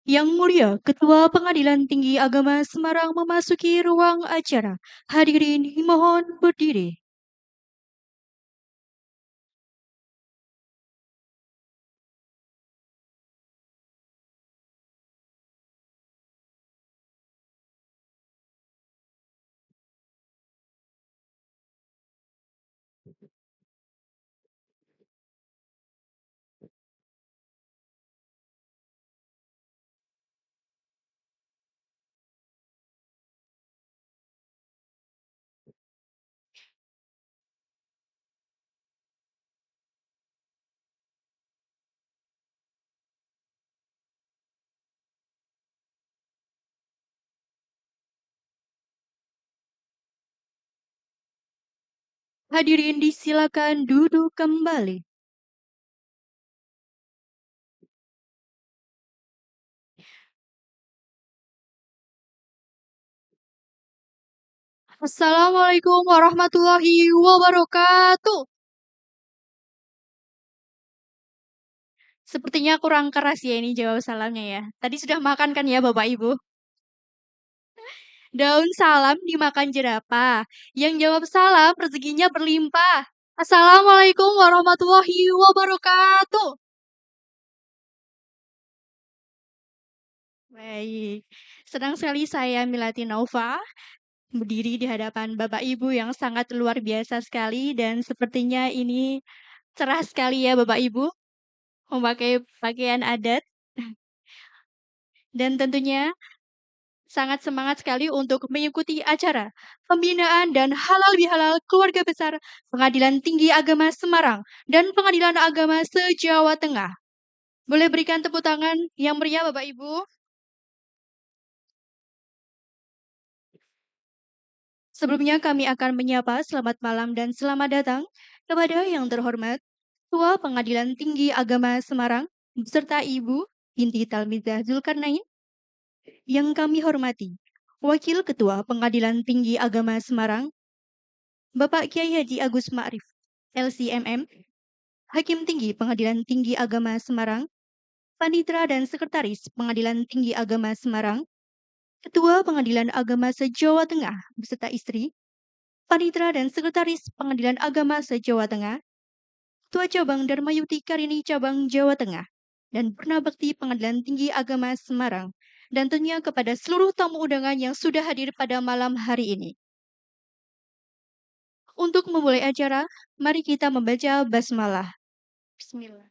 Yang Mulia Ketua Pengadilan Tinggi Agama Semarang memasuki ruang acara. Hadirin mohon berdiri. Hadirin disilakan duduk kembali. Assalamualaikum warahmatullahi wabarakatuh. Sepertinya kurang keras ya ini jawab salamnya ya. Tadi sudah makan kan ya Bapak Ibu? Daun salam dimakan jerapah. Yang jawab salam rezekinya berlimpah. Assalamualaikum warahmatullahi wabarakatuh. Baik, senang sekali saya Milati Nova berdiri di hadapan Bapak Ibu yang sangat luar biasa sekali dan sepertinya ini cerah sekali ya Bapak Ibu memakai pakaian adat dan tentunya sangat semangat sekali untuk mengikuti acara pembinaan dan halal bihalal keluarga besar Pengadilan Tinggi Agama Semarang dan Pengadilan Agama se-Jawa Tengah. Boleh berikan tepuk tangan yang meriah Bapak Ibu? Sebelumnya kami akan menyapa selamat malam dan selamat datang kepada yang terhormat Ketua Pengadilan Tinggi Agama Semarang beserta Ibu Binti Talmizah Zulkarnain yang kami hormati Wakil Ketua Pengadilan Tinggi Agama Semarang Bapak Kiai Haji Agus Ma'rif LCMM, Hakim Tinggi Pengadilan Tinggi Agama Semarang, Panitera dan Sekretaris Pengadilan Tinggi Agama Semarang, Ketua Pengadilan Agama se-Jawa Tengah beserta istri, Panitera dan Sekretaris Pengadilan Agama se-Jawa Tengah, Ketua Cabang Dharmayuti Karini Cabang Jawa Tengah, dan Purna Bekti Pengadilan Tinggi Agama Semarang, dan tentunya kepada seluruh tamu undangan yang sudah hadir pada malam hari ini. Untuk memulai acara, mari kita membaca basmalah. Bismillah.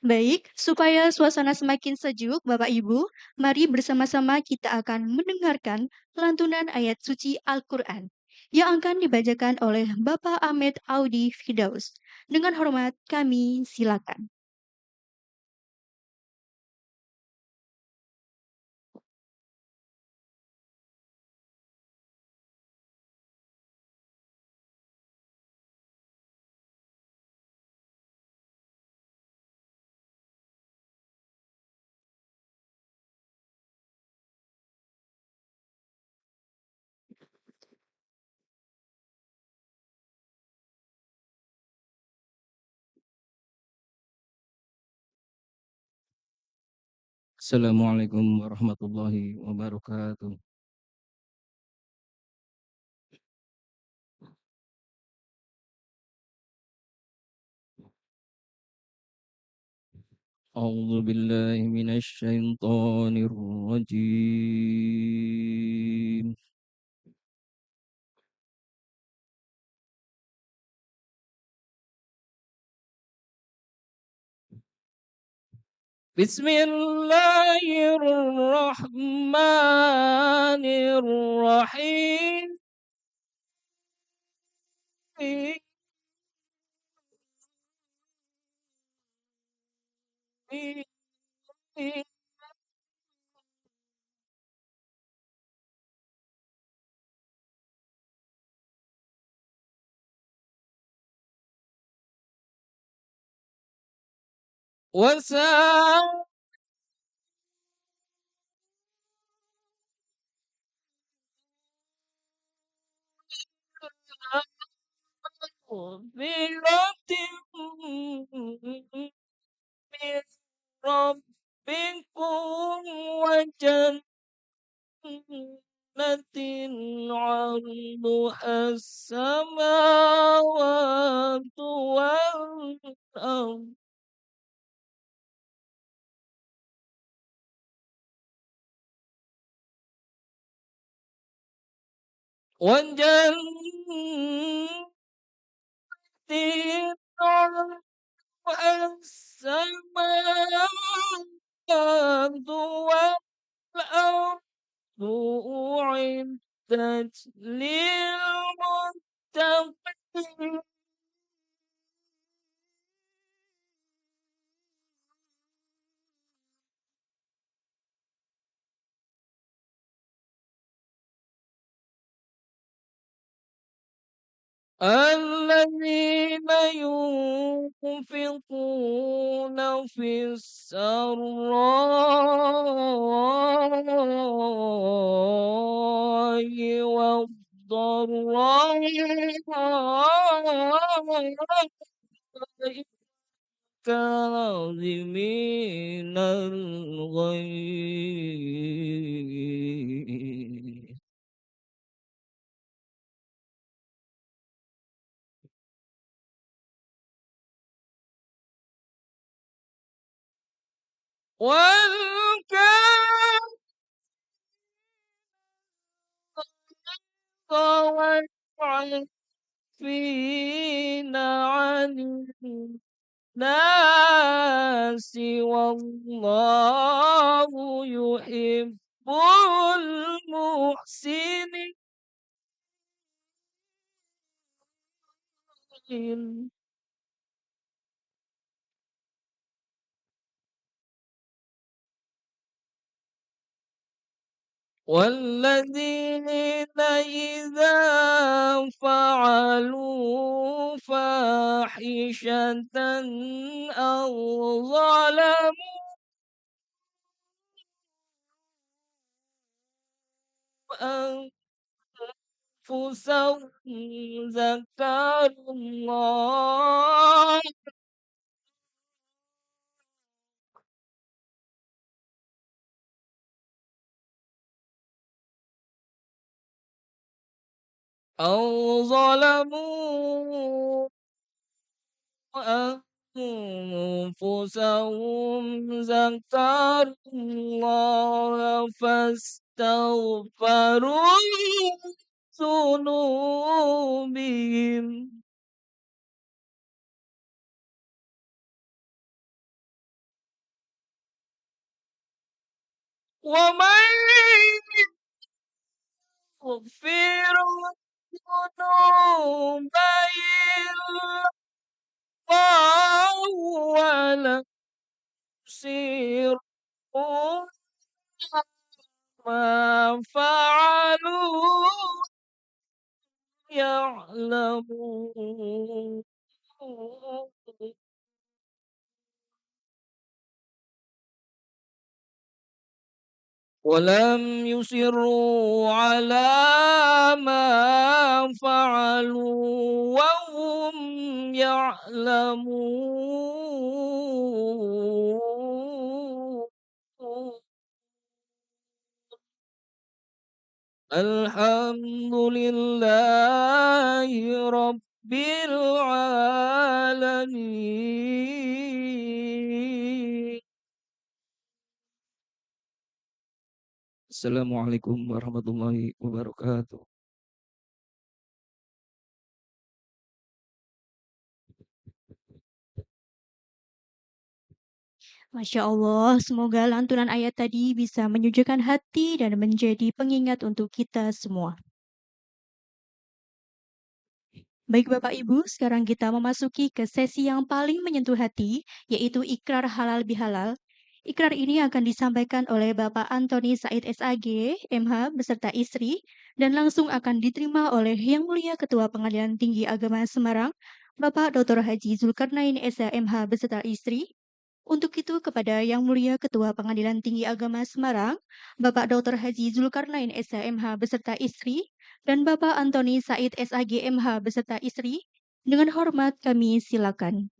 Baik, supaya suasana semakin sejuk, Bapak Ibu, mari bersama-sama kita akan mendengarkan lantunan ayat suci Al-Quran yang akan dibacakan oleh Bapak Ahmed Audi Firdaus. Dengan hormat, kami silakan. Assalamualaikum warahmatullahi wabarakatuh. A'udzu billahi minasy syaithanir rajim. Bismillahirrahmanirrahim. Wasa min rabbikum wa jannatin 'arduha as-samawati wal ardh wa jannatin 'arduha as-samawati wal ardh أُعِدَّتْ لِلْمُتَّقِينَ الَّذِينَ يُنفِقُونَ فِي السَّرَّاءِ وَالضَّرَّاءِ كاظمين الغيظ والكاظمين والعافين عن الناس والله يحب المحسنين والذين إذا فعلوا فاحشة أو ظلموا أنفسهم ذكروا الله أو ظلموا أنفسهم ذكروا الله فاستغفروا ذنوبهم ومن يغفر الذنوب إلا الله ولم يصروا ما فعلوا يعلمون ولم يصروا على ما فعلوا وهم يعلمون الحمد لله رب العالمين. Assalamualaikum warahmatullahi wabarakatuh. Masya Allah, semoga lantunan ayat tadi bisa menyejukkan hati dan menjadi pengingat untuk kita semua. Baik Bapak Ibu, sekarang kita memasuki ke sesi yang paling menyentuh hati, yaitu ikrar halal bihalal. Ikrar ini akan disampaikan oleh Bapak Antoni Said SAG, MH, beserta istri, dan langsung akan diterima oleh Yang Mulia Ketua Pengadilan Tinggi Agama Semarang, Bapak Dr. Haji Zulkarnain SH, MH, beserta istri. Untuk itu, kepada Yang Mulia Ketua Pengadilan Tinggi Agama Semarang, Bapak Dr. Haji Zulkarnain SH, MH, beserta istri, dan Bapak Antoni Said SAG MH beserta istri, dengan hormat kami silakan.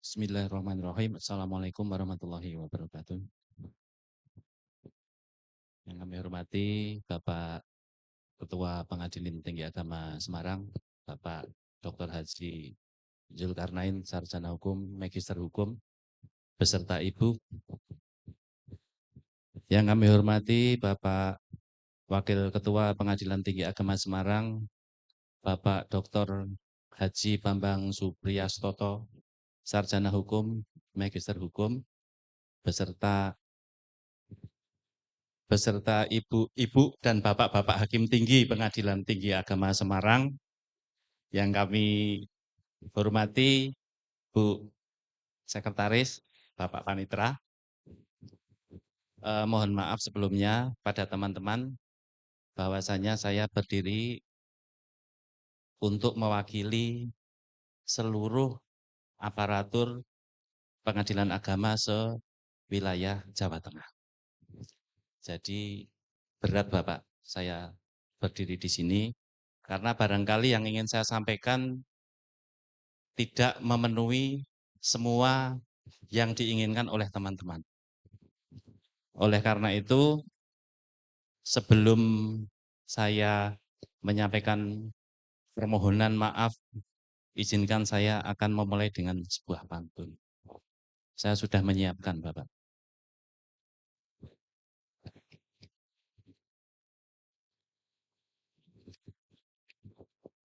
Bismillahirrahmanirrahim. Assalamualaikum warahmatullahi wabarakatuh. Yang kami hormati Bapak Ketua Pengadilan Tinggi Agama Semarang, Bapak Dr. Haji Zulkarnain, Sarjana Hukum, Magister Hukum, beserta Ibu. Yang kami hormati Bapak Wakil Ketua Pengadilan Tinggi Agama Semarang, Bapak Dr. Haji Bambang Supriyastoto, Sarjana Hukum, Magister Hukum, beserta ibu-ibu dan bapak-bapak hakim tinggi Pengadilan Tinggi Agama Semarang yang kami hormati, Bu Sekretaris, Bapak Panitera. Mohon maaf sebelumnya pada teman-teman bahwasanya saya berdiri untuk mewakili seluruh aparatur Pengadilan Agama se-wilayah Jawa Tengah. Jadi berat Bapak saya berdiri di sini karena barangkali yang ingin saya sampaikan tidak memenuhi semua yang diinginkan oleh teman-teman. Oleh karena itu, sebelum saya menyampaikan permohonan maaf, izinkan saya akan memulai dengan sebuah pantun. Saya sudah menyiapkan, Bapak.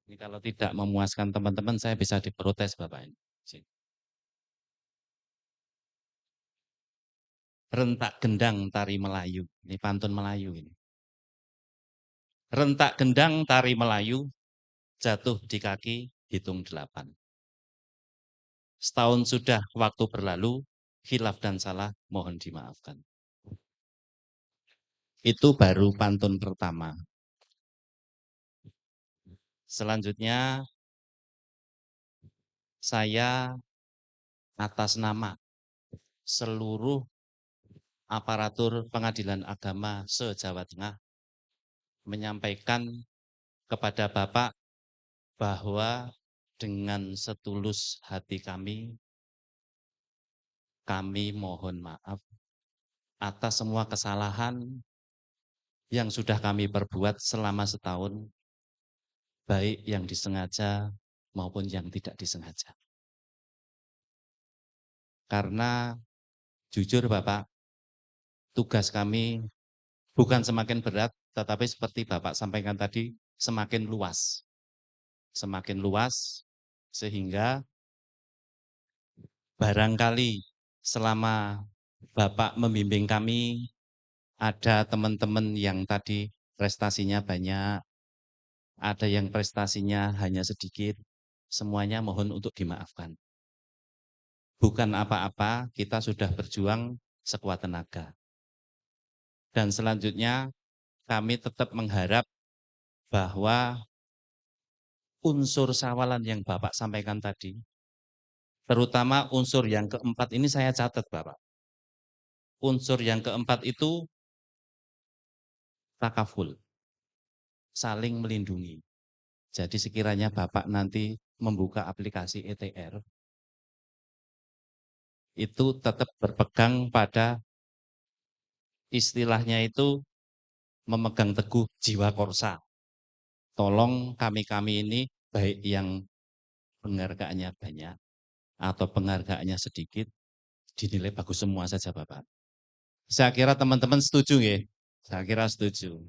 Ini kalau tidak memuaskan teman-teman, saya bisa diprotes, Bapak. Rentak gendang tari Melayu. Ini pantun Melayu ini. Rentak gendang tari Melayu, jatuh di kaki, hitung 8. Setahun sudah waktu berlalu, khilaf dan salah mohon dimaafkan. Itu baru pantun pertama. Selanjutnya, saya atas nama seluruh aparatur Pengadilan Agama se-Jawa Tengah menyampaikan kepada Bapak bahwa dengan setulus hati kami mohon maaf atas semua kesalahan yang sudah kami perbuat selama setahun, baik yang disengaja maupun yang tidak disengaja. Karena jujur Bapak, tugas kami bukan semakin berat, tetapi seperti Bapak sampaikan tadi, semakin luas. Semakin luas, sehingga barangkali selama Bapak membimbing kami, ada teman-teman yang tadi prestasinya banyak, ada yang prestasinya hanya sedikit, semuanya mohon untuk dimaafkan. Bukan apa-apa, kita sudah berjuang sekuat tenaga. Dan selanjutnya kami tetap mengharap bahwa unsur sawalan yang Bapak sampaikan tadi, terutama unsur yang keempat ini saya catat Bapak. Unsur yang keempat itu takaful, saling melindungi. Jadi sekiranya Bapak nanti membuka aplikasi ETR, itu tetap berpegang pada istilahnya itu memegang teguh jiwa korsa. tolong kami-kami ini baik yang penghargaannya banyak atau penghargaannya sedikit, dinilai bagus semua saja Bapak. Saya kira teman-teman setuju ya? Saya kira setuju.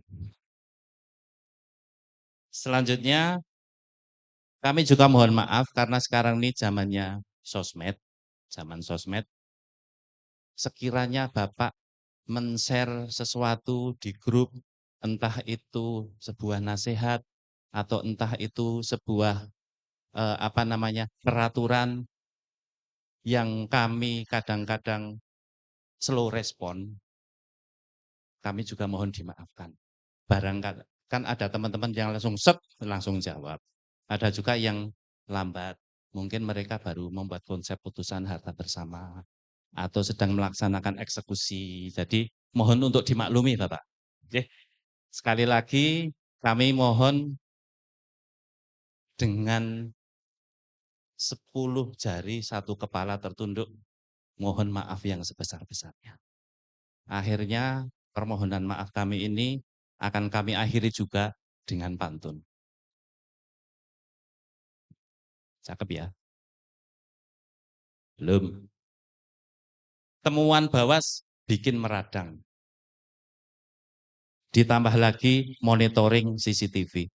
Selanjutnya, kami juga mohon maaf karena sekarang ini zamannya sosmed, zaman sosmed. Sekiranya Bapak men-share sesuatu di grup, entah itu sebuah nasihat atau entah itu sebuah peraturan yang kami kadang-kadang slow respon, kami juga mohon dimaafkan. Barangkali kan ada teman-teman yang langsung jawab. Ada juga yang lambat. Mungkin mereka baru membuat konsep putusan harta bersama atau sedang melaksanakan eksekusi. Jadi mohon untuk dimaklumi Bapak. Oke. Sekali lagi kami mohon dengan 10 jari satu kepala tertunduk, mohon maaf yang sebesar-besarnya. Akhirnya permohonan maaf kami ini akan kami akhiri juga dengan pantun. Cakep ya? Belum. Temuan Bawas bikin meradang. Ditambah lagi monitoring CCTV.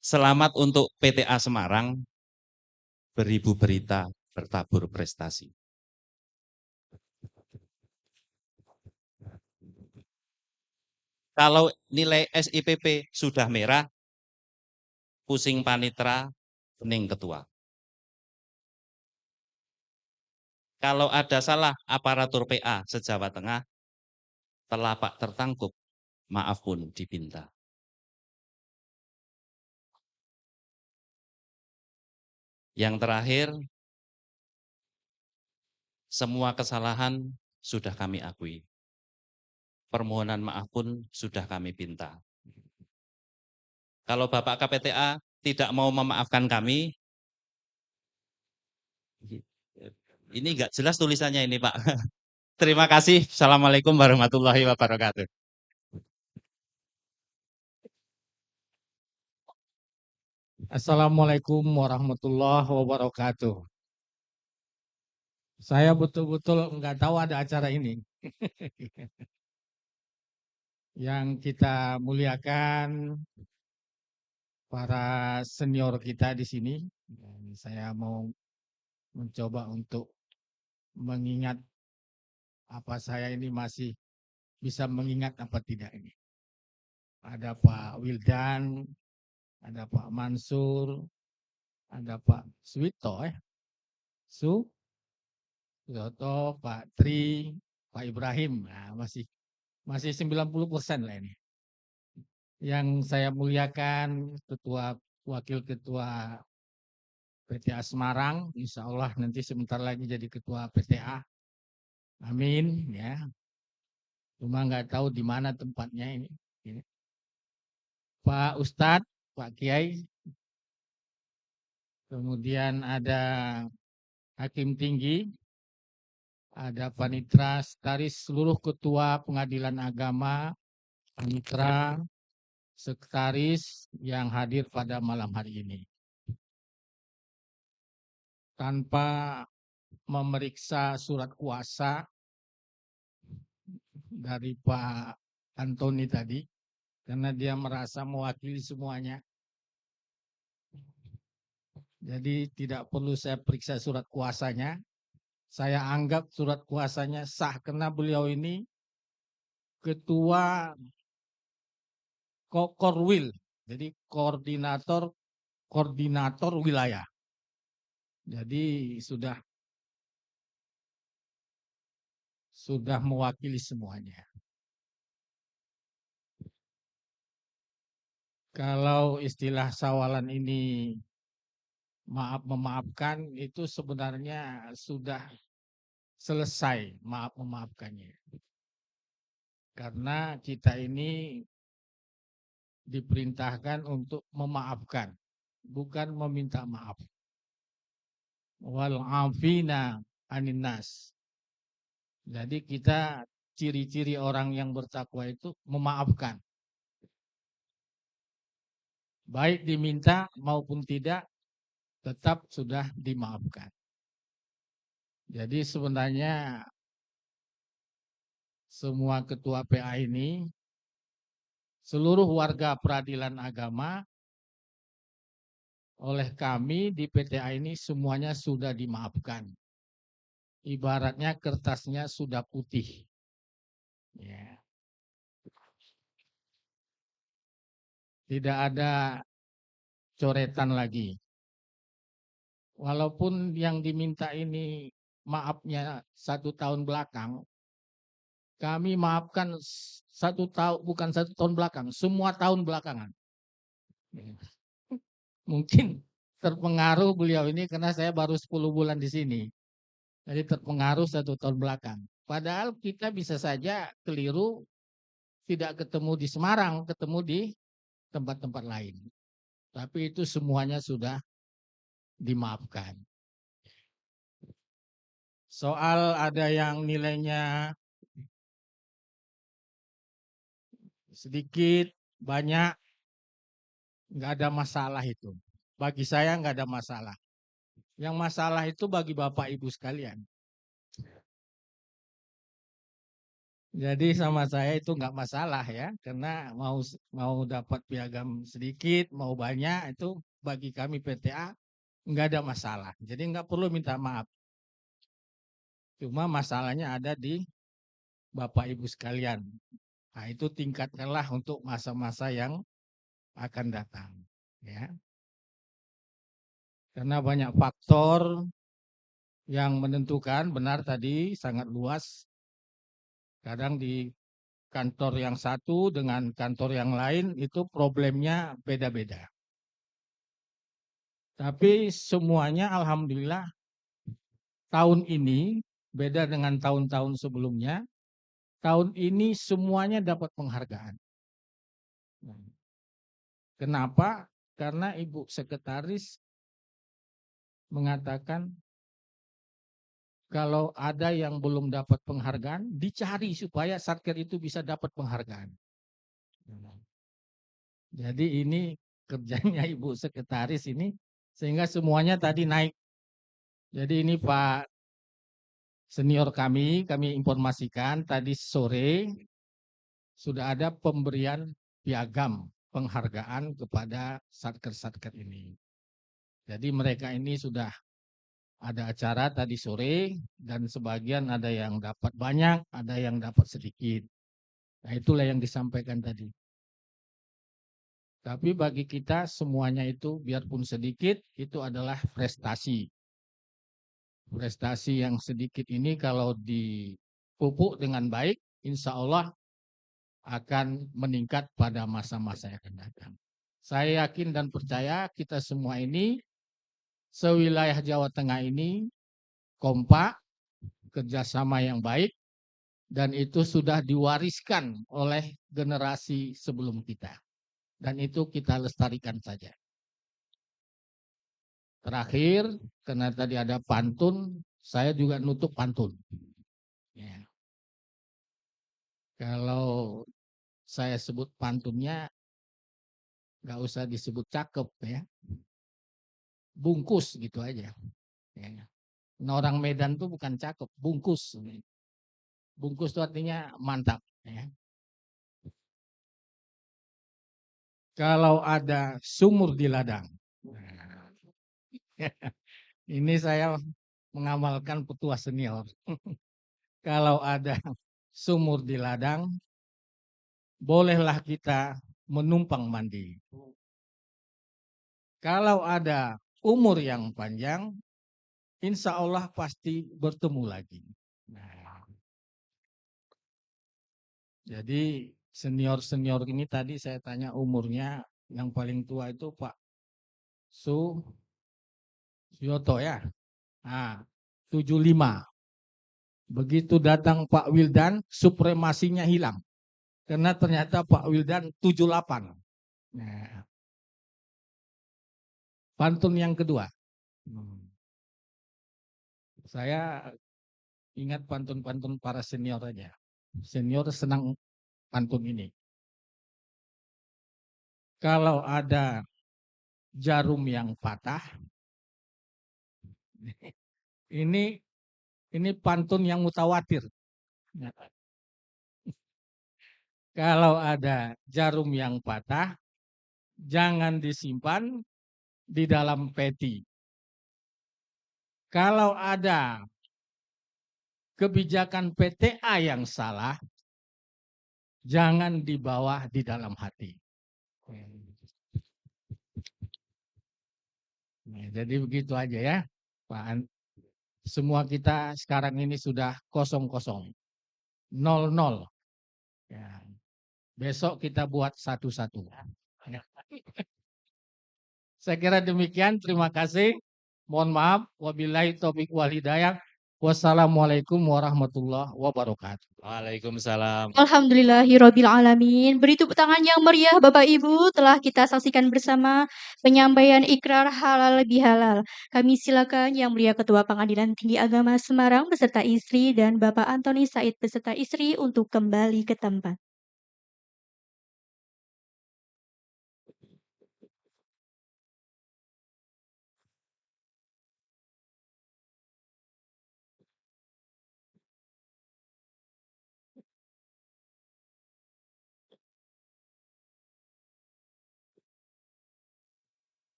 Selamat untuk PTA Semarang, beribu berita bertabur prestasi. Kalau nilai SIPP sudah merah, pusing panitra, pening ketua. Kalau ada salah aparatur PA se-Jawa Tengah, telapak tertangkup, maaf pun dipinta. Yang terakhir, semua kesalahan sudah kami akui. Permohonan maaf pun sudah kami pinta. Kalau Bapak KPTA tidak mau memaafkan kami, ini enggak jelas tulisannya ini Pak. Terima kasih. Assalamualaikum warahmatullahi wabarakatuh. Assalamualaikum warahmatullahi wabarakatuh. Saya betul-betul nggak tahu ada acara ini. Yang kita muliakan para senior kita di sini. Dan saya mau mencoba untuk mengingat apa saya ini masih bisa mengingat apa tidak ini. Ada Pak Wildan, ada Pak Mansur, ada Pak Suwito, Suyoto, Pak Tri, Pak Ibrahim. Nah, masih 90% lah ini. Yang saya muliakan Wakil Ketua PTA Semarang, insya Allah nanti sebentar lagi jadi Ketua PTA. Amin ya. Cuma nggak tahu di mana tempatnya ini. Pak Ustadz, Pak Kiai, kemudian ada Hakim Tinggi, ada Panitra Sekretaris seluruh Ketua Pengadilan Agama, Panitra, Sekretaris yang hadir pada malam hari ini. Tanpa memeriksa surat kuasa dari Pak Antoni tadi, karena dia merasa mewakili semuanya. Jadi tidak perlu saya periksa surat kuasanya. Saya anggap surat kuasanya sah karena beliau ini ketua Korwil, jadi koordinator wilayah. Jadi sudah mewakili semuanya. Kalau istilah sawalan ini maaf memaafkan itu sebenarnya sudah selesai maaf memaafkannya. Karena kita ini diperintahkan untuk memaafkan, bukan meminta maaf. Wal afina aninnas. Jadi kita ciri-ciri orang yang bertakwa itu memaafkan. baik diminta maupun tidak, tetap sudah dimaafkan. Jadi sebenarnya semua ketua PA ini, seluruh warga peradilan agama oleh kami di PTA ini semuanya sudah dimaafkan. Ibaratnya kertasnya sudah putih. Ya. Tidak ada coretan lagi. Walaupun yang diminta ini maafnya 1 tahun belakang, kami maafkan 1 tahun, bukan 1 tahun belakang, semua tahun belakangan. Ya. Mungkin terpengaruh beliau ini karena saya baru 10 bulan di sini. Jadi terpengaruh 1 tahun belakang. Padahal kita bisa saja keliru, tidak ketemu di Semarang, ketemu di tempat-tempat lain. Tapi itu semuanya sudah dimaafkan. Soal ada yang nilainya sedikit, banyak, nggak ada masalah itu. Bagi saya nggak ada masalah. Yang masalah itu bagi Bapak Ibu sekalian. Jadi sama saya itu nggak masalah ya, karena mau dapat piagam sedikit, mau banyak itu bagi kami PTA nggak ada masalah. Jadi nggak perlu minta maaf. Cuma masalahnya ada di Bapak Ibu sekalian. Nah itu tingkatkanlah untuk masa-masa yang akan datang. Ya. Karena banyak faktor yang menentukan, benar tadi sangat luas. Kadang di kantor yang satu dengan kantor yang lain itu problemnya beda-beda. Tapi semuanya alhamdulillah tahun ini beda dengan tahun-tahun sebelumnya. Tahun ini semuanya dapat penghargaan. Kenapa? Karena Ibu Sekretaris mengatakan kalau ada yang belum dapat penghargaan, dicari supaya Satker itu bisa dapat penghargaan. Jadi ini kerjanya Ibu Sekretaris ini, sehingga semuanya tadi naik. Jadi ini Pak senior kami informasikan tadi sore sudah ada pemberian piagam penghargaan kepada Satker-Satker ini. Jadi mereka ini sudah ada acara tadi sore dan sebagian ada yang dapat banyak, ada yang dapat sedikit. Nah itulah yang disampaikan tadi. Tapi bagi kita semuanya itu biarpun sedikit itu adalah prestasi. Prestasi yang sedikit ini kalau dipupuk dengan baik, insya Allah akan meningkat pada masa-masa yang akan datang. Saya yakin dan percaya kita semua ini sewilayah Jawa Tengah ini kompak, kerjasama yang baik, dan itu sudah diwariskan oleh generasi sebelum kita. Dan itu kita lestarikan saja. Terakhir, karena tadi ada pantun, saya juga nutup pantun. Ya. Kalau saya sebut pantunnya, nggak usah disebut cakep ya. Bungkus gitu aja. Ya. Nah, orang Medan tuh bukan cakep, bungkus. Bungkus itu artinya mantap. Ya. Kalau ada sumur di ladang. Nah, ini saya mengamalkan petua senior. Kalau ada sumur di ladang, bolehlah kita menumpang mandi. Kalau ada umur yang panjang, insya Allah pasti bertemu lagi. Nah, jadi senior-senior ini tadi saya tanya umurnya, yang paling tua itu Pak Suyoto ya. Nah, 75. Begitu datang Pak Wildan, supremasinya hilang. Karena ternyata Pak Wildan 78. Nah, pantun yang kedua. Saya ingat pantun-pantun para senior aja. Senior senang pantun ini. Kalau ada jarum yang patah. Ini pantun yang mutawatir. Kalau ada jarum yang patah, jangan disimpan di dalam peti. Kalau ada kebijakan PTA yang salah, jangan dibawa di dalam hati. Nah, jadi begitu aja ya, Pak. Semua kita sekarang ini sudah kosong-kosong, 0-0. Ya. Besok kita buat 1-1. Ya. Saya kira demikian. Terima kasih. Mohon maaf. Wabillahi taufiq wal hidayah. Wassalamualaikum warahmatullahi wabarakatuh. Waalaikumsalam. Alhamdulillahirabbil alamin. Beri tepuk tangan yang meriah Bapak Ibu, telah kita saksikan bersama penyampaian ikrar halal bihalal. Kami silakan Yang Mulia Ketua Pengadilan Tinggi Agama Semarang beserta istri dan Bapak Antoni Said beserta istri untuk kembali ke tempat.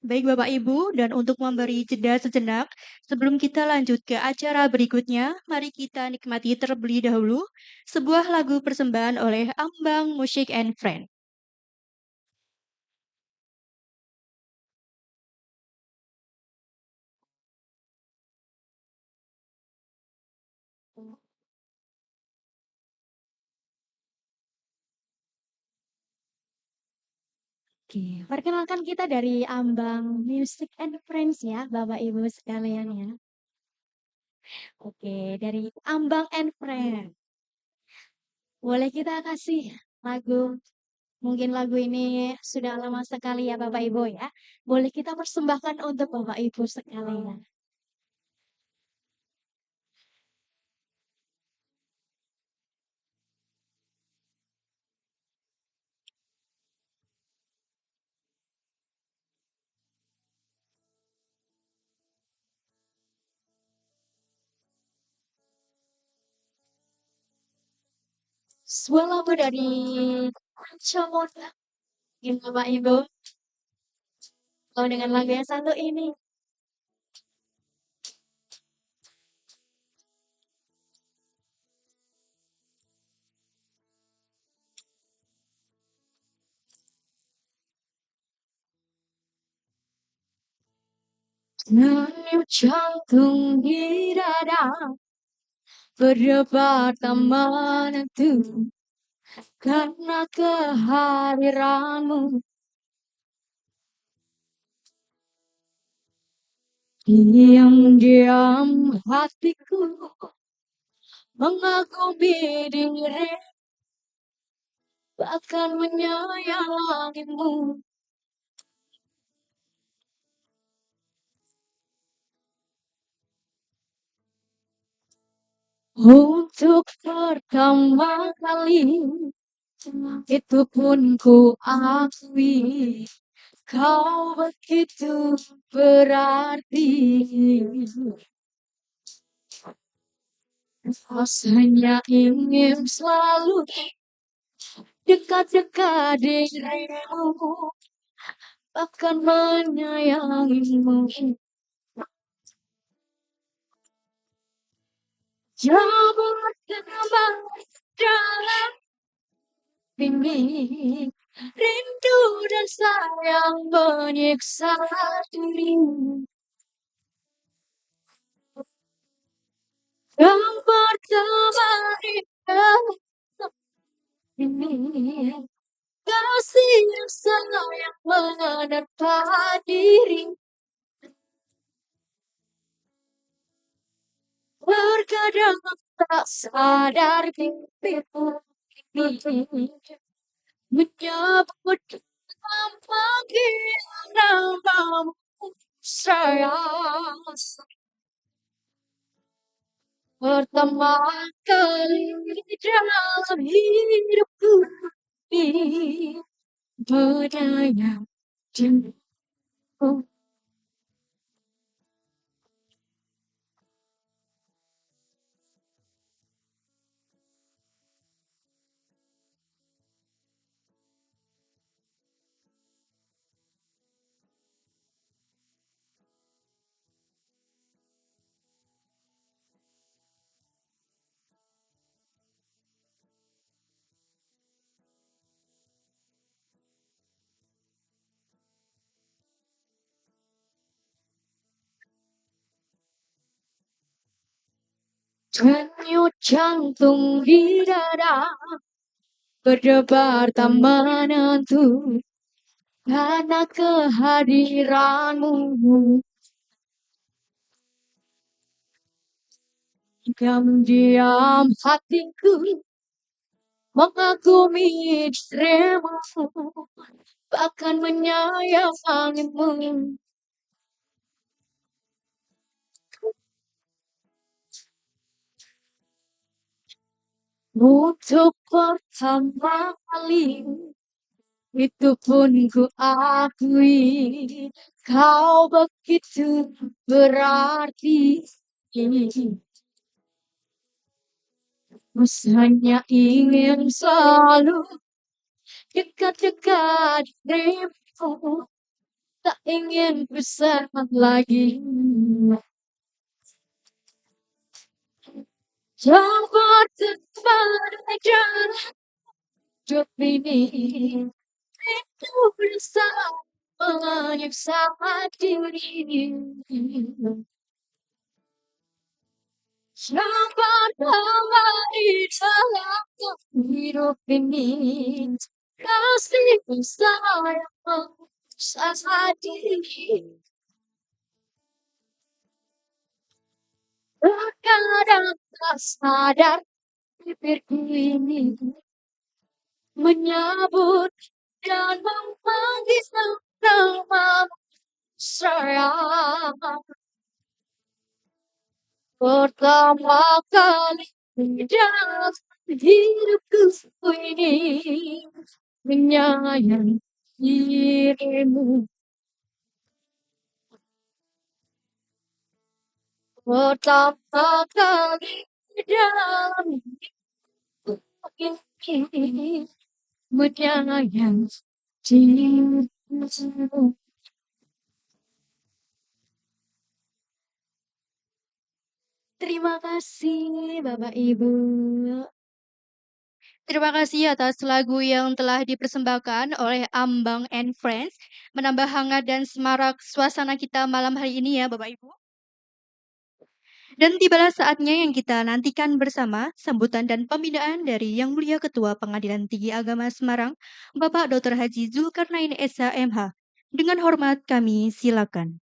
Baik Bapak Ibu, dan untuk memberi jeda sejenak, sebelum kita lanjut ke acara berikutnya, mari kita nikmati terlebih dahulu sebuah lagu persembahan oleh Ambang Music and Friend. Oke, perkenalkan kita dari Ambang Music and Friends ya, Bapak Ibu sekalian ya. Oke, dari Ambang and Friends. Boleh kita kasih lagu, mungkin lagu ini sudah lama sekali ya Bapak Ibu ya. Boleh kita persembahkan untuk Bapak Ibu sekalian. Sebuah lagu dari Ancamoda. Mungkin Bapak Ibu tahu dengan lagu yang satu ini. Denyut jantung di dada berdebar tak menentu karena kehadiranmu. Diam-diam hatiku mengagumi diri, bahkan menyayangimu. Untuk pertama kali, itu pun ku akui, kau begitu berarti. Rasanya ingin selalu dekat-dekat dirimu, bahkan menyayangimu. Jauh terbang dalam mimpi, rindu dan sayang menyiksa diri. Yang pertama ini kasih dan sayang menerpa diri. Terkadang tak sadar pipiku menyebut panggilan namamu sayang. pertama kali dalam hidupku ini berdaya cintaku. Denyut jantung di dada berdebar tak menentu karena kehadiranmu. Diam hatiku mengagumi dirimu, bahkan menyayangimu. Untuk pertama kali itu pun ku akui kau begitu berarti. Hanya ingin selalu dekat-dekat dirimu, tak ingin pisah lagi. Jauh bertepatan jarak hidup ini, itu bersama menyiksa diri. Yang pertama di dalam hidup ini, kasih sayang menyiksa diri. Terkadang tak sadar bibirku ini menyebut dan memanggil nama sayang. Pertama kali dalam hidupku ini menyayangi dirimu. Pertama kali dalam hidupku ini menyayangi dirimu. Terima kasih Bapak Ibu. Terima kasih atas lagu yang telah dipersembahkan oleh Ambang and Friends, menambah hangat dan semarak suasana kita malam hari ini ya Bapak Ibu. Dan tibalah saatnya yang kita nantikan bersama sambutan dan pembinaan dari Yang Mulia Ketua Pengadilan Tinggi Agama Semarang, Bapak Dr. Haji Zulkarnain SH MH. Dengan hormat kami silakan.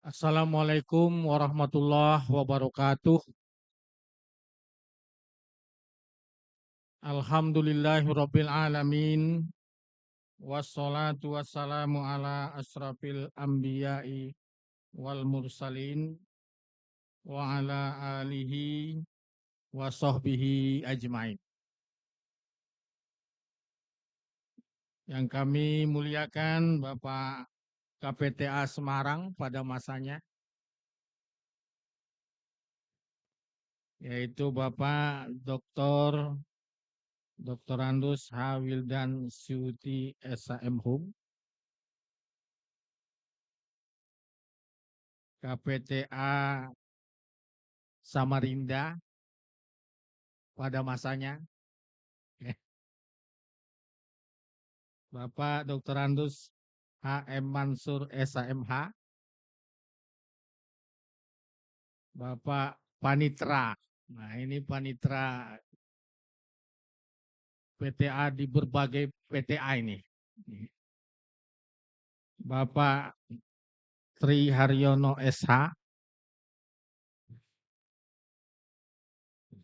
Assalamualaikum warahmatullahi wabarakatuh. Alhamdulillahirabbil alamin. Wassalatu wassalamu ala asrafil anbiya'i wal mursalin wa ala alihi wa sahbihi ajmain. Yang kami muliakan Bapak KPTA Semarang pada masanya, yaitu Bapak Dr. Andus H. Wildan Syuti SHM Hum, KPTA Samarinda pada masanya, Bapak Dr. Andus H.M. Mansur SHMH, Bapak Panitra Nah, ini panitera PTA di berbagai PTA ini. Bapak Tri Haryono SH,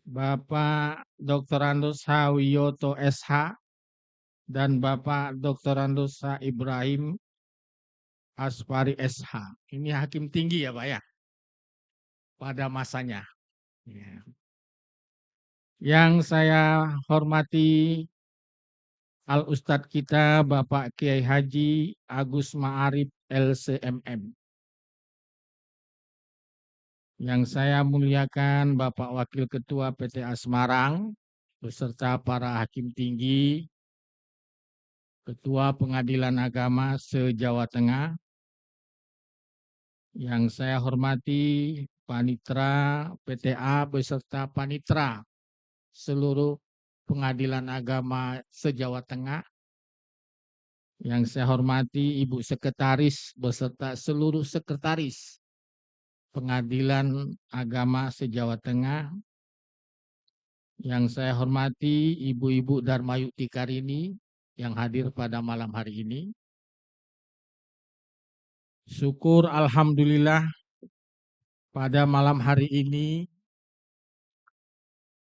Bapak Dr. Andus H. Wiyoto SH, dan Bapak Dr. Andus H. Ibrahim Aspari SH. Ini hakim tinggi ya Pak ya, pada masanya. Ya. Yang saya hormati Al Ustadz kita Bapak Kiai Haji Agus Ma'arif LCMM. Yang saya muliakan Bapak Wakil Ketua PTA Semarang beserta para hakim tinggi, Ketua Pengadilan Agama se-Jawa Tengah. Yang saya hormati Panitra PTA beserta Panitra seluruh Pengadilan Agama se-Jawa Tengah. Yang saya hormati Ibu Sekretaris beserta seluruh sekretaris Pengadilan Agama se-Jawa Tengah. Yang saya hormati Ibu-Ibu Darmayukti Karini yang hadir pada malam hari ini. Syukur alhamdulillah pada malam hari ini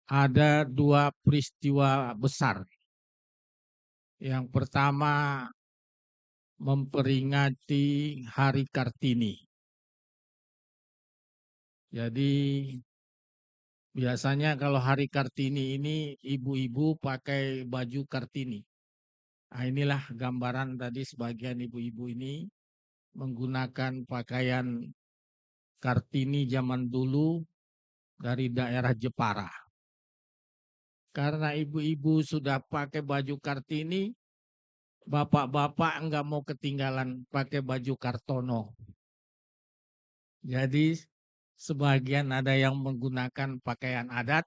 ada dua peristiwa besar. Yang pertama memperingati Hari Kartini. Jadi biasanya kalau Hari Kartini ini ibu-ibu pakai baju Kartini. Nah, inilah gambaran tadi sebagian ibu-ibu ini menggunakan pakaian Kartini zaman dulu dari daerah Jepara. Karena ibu-ibu sudah pakai baju Kartini, bapak-bapak enggak mau ketinggalan pakai baju Kartono. Jadi sebagian ada yang menggunakan pakaian adat,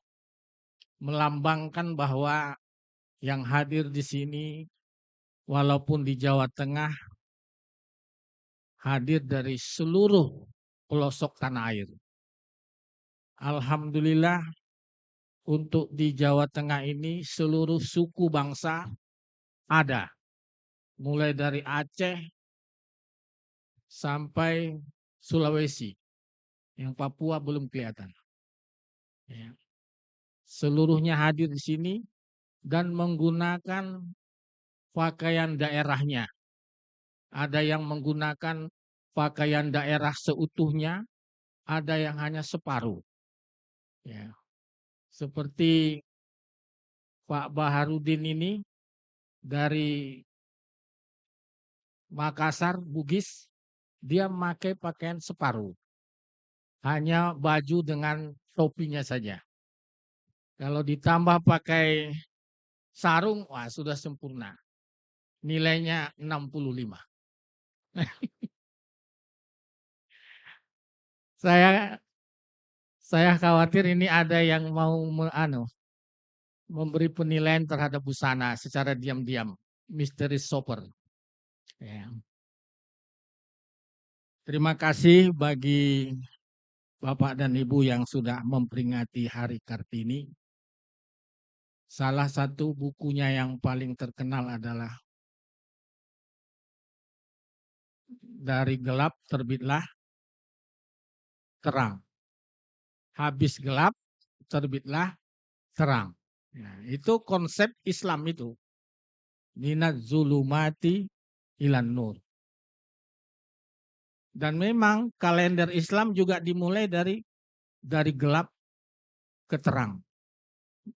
melambangkan bahwa yang hadir di sini walaupun di Jawa Tengah hadir dari seluruh pelosok tanah air. Alhamdulillah untuk di Jawa Tengah ini seluruh suku bangsa ada. Mulai dari Aceh sampai Sulawesi. Yang Papua belum kelihatan. Ya. Seluruhnya hadir di sini dan menggunakan pakaian daerahnya. Ada yang menggunakan pakaian daerah seutuhnya, ada yang hanya separuh. Ya. Seperti Pak Baharudin ini dari Makassar, Bugis, dia memakai pakaian separuh. Hanya baju dengan topinya saja. Kalau ditambah pakai sarung, wah sudah sempurna. Nilainya 65. Saya khawatir ini ada yang mau memberi penilaian terhadap busana secara diam-diam. Mystery shopper. Ya. Terima kasih bagi Bapak dan Ibu yang sudah memperingati Hari Kartini. Salah satu bukunya yang paling terkenal adalah Dari Gelap Terbitlah Terang. Habis gelap, terbitlah terang. Nah, itu konsep Islam itu. Minaz zulumati ilan nur. Dan memang kalender Islam juga dimulai dari gelap ke terang.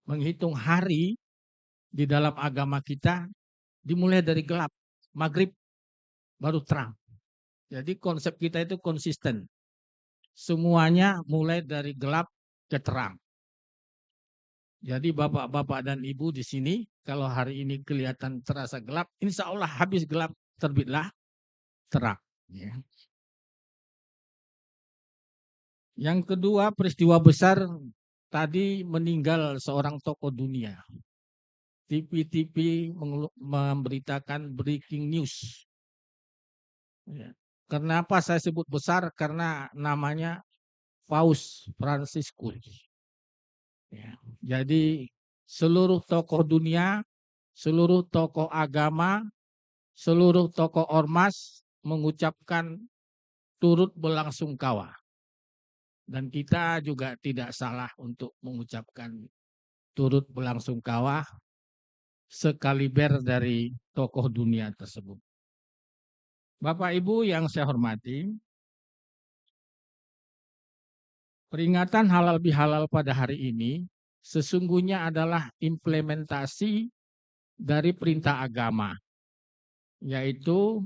Menghitung hari di dalam agama kita dimulai dari gelap. Maghrib baru terang. Jadi konsep kita itu konsisten. Semuanya mulai dari gelap ke terang. Jadi bapak-bapak dan ibu di sini, kalau hari ini kelihatan terasa gelap, insya Allah habis gelap terbitlah terang. Ya. Yang kedua peristiwa besar tadi meninggal seorang tokoh dunia. TV-TV memberitakan breaking news. Ya. Kenapa saya sebut besar? Karena namanya Paus Fransiskus. Ya. Jadi seluruh tokoh dunia, seluruh tokoh agama, seluruh tokoh ormas mengucapkan turut belasungkawa. Dan kita juga tidak salah untuk mengucapkan turut belasungkawa sekaliber dari tokoh dunia tersebut. Bapak Ibu yang saya hormati, peringatan halal bihalal pada hari ini sesungguhnya adalah implementasi dari perintah agama, yaitu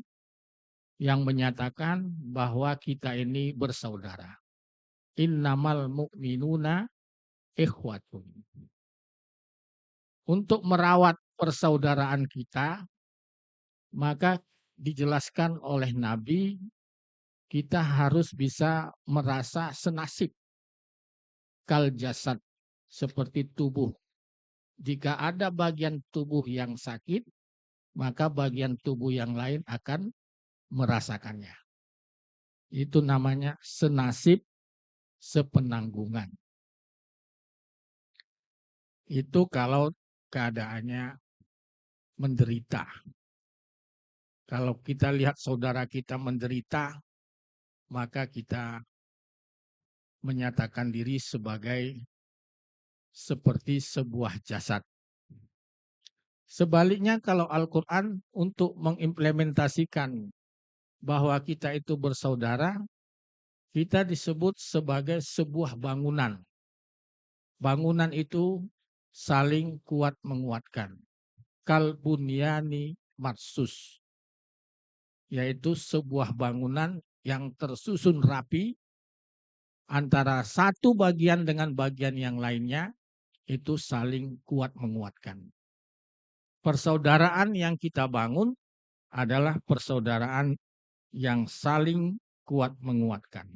yang menyatakan bahwa kita ini bersaudara. Innamal mu'minuna ikhwatun. Untuk merawat persaudaraan kita, maka dijelaskan oleh Nabi, kita harus bisa merasa senasib kal jasad, seperti tubuh. Jika ada bagian tubuh yang sakit, maka bagian tubuh yang lain akan merasakannya. Itu namanya senasib sepenanggungan. Itu kalau keadaannya menderita. Kalau kita lihat saudara kita menderita, maka kita menyatakan diri sebagai seperti sebuah jasad. Sebaliknya kalau Al-Quran untuk mengimplementasikan bahwa kita itu bersaudara, kita disebut sebagai sebuah bangunan. Bangunan itu saling kuat menguatkan. Kal bunyani marsus, yaitu sebuah bangunan yang tersusun rapi antara satu bagian dengan bagian yang lainnya, itu saling kuat menguatkan. Persaudaraan yang kita bangun adalah persaudaraan yang saling kuat menguatkan.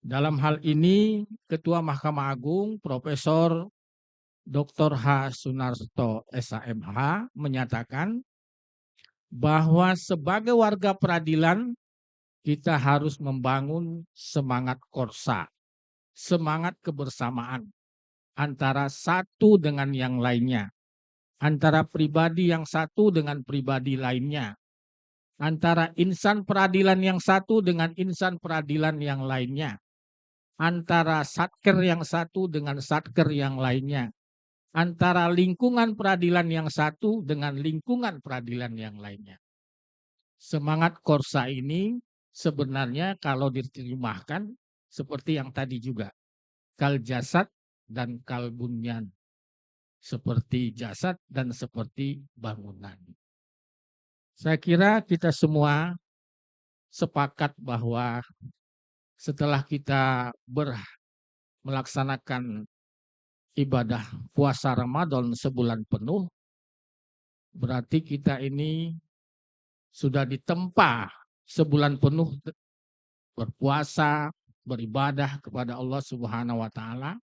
Dalam hal ini, Ketua Mahkamah Agung, Profesor Dr. H. Sunarto, SHMH, menyatakan bahwa sebagai warga peradilan, kita harus membangun semangat korsa, semangat kebersamaan antara satu dengan yang lainnya, antara pribadi yang satu dengan pribadi lainnya, antara insan peradilan yang satu dengan insan peradilan yang lainnya, antara satker yang satu dengan satker yang lainnya, antara lingkungan peradilan yang satu dengan lingkungan peradilan yang lainnya. Semangat korsa ini sebenarnya kalau diterjemahkan seperti yang tadi juga, kal jasad dan kal bunyan, seperti jasad dan seperti bangunan. Saya kira kita semua sepakat bahwa setelah kita melaksanakan ibadah puasa Ramadan sebulan penuh, berarti kita ini sudah ditempa sebulan penuh berpuasa, beribadah kepada Allah Subhanahu wa taala,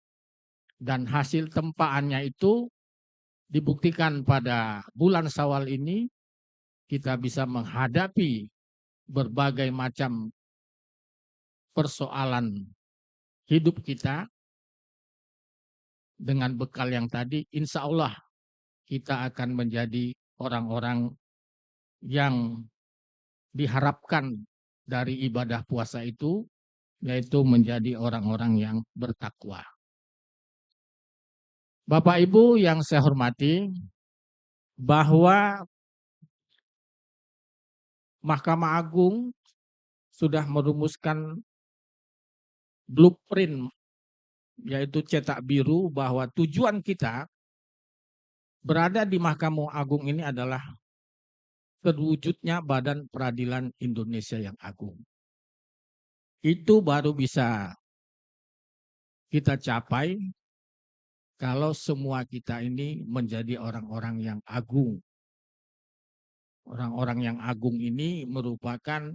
dan hasil tempaannya itu dibuktikan pada bulan Syawal ini kita bisa menghadapi berbagai macam persoalan hidup kita dengan bekal yang tadi. Insya Allah kita akan menjadi orang-orang yang diharapkan dari ibadah puasa itu, yaitu menjadi orang-orang yang bertakwa. Bapak Ibu yang saya hormati, bahwa Mahkamah Agung sudah merumuskan blueprint, yaitu cetak biru, bahwa tujuan kita berada di Mahkamah Agung ini adalah terwujudnya Badan Peradilan Indonesia yang agung. Itu baru bisa kita capai kalau semua kita ini menjadi orang-orang yang agung. Orang-orang yang agung ini merupakan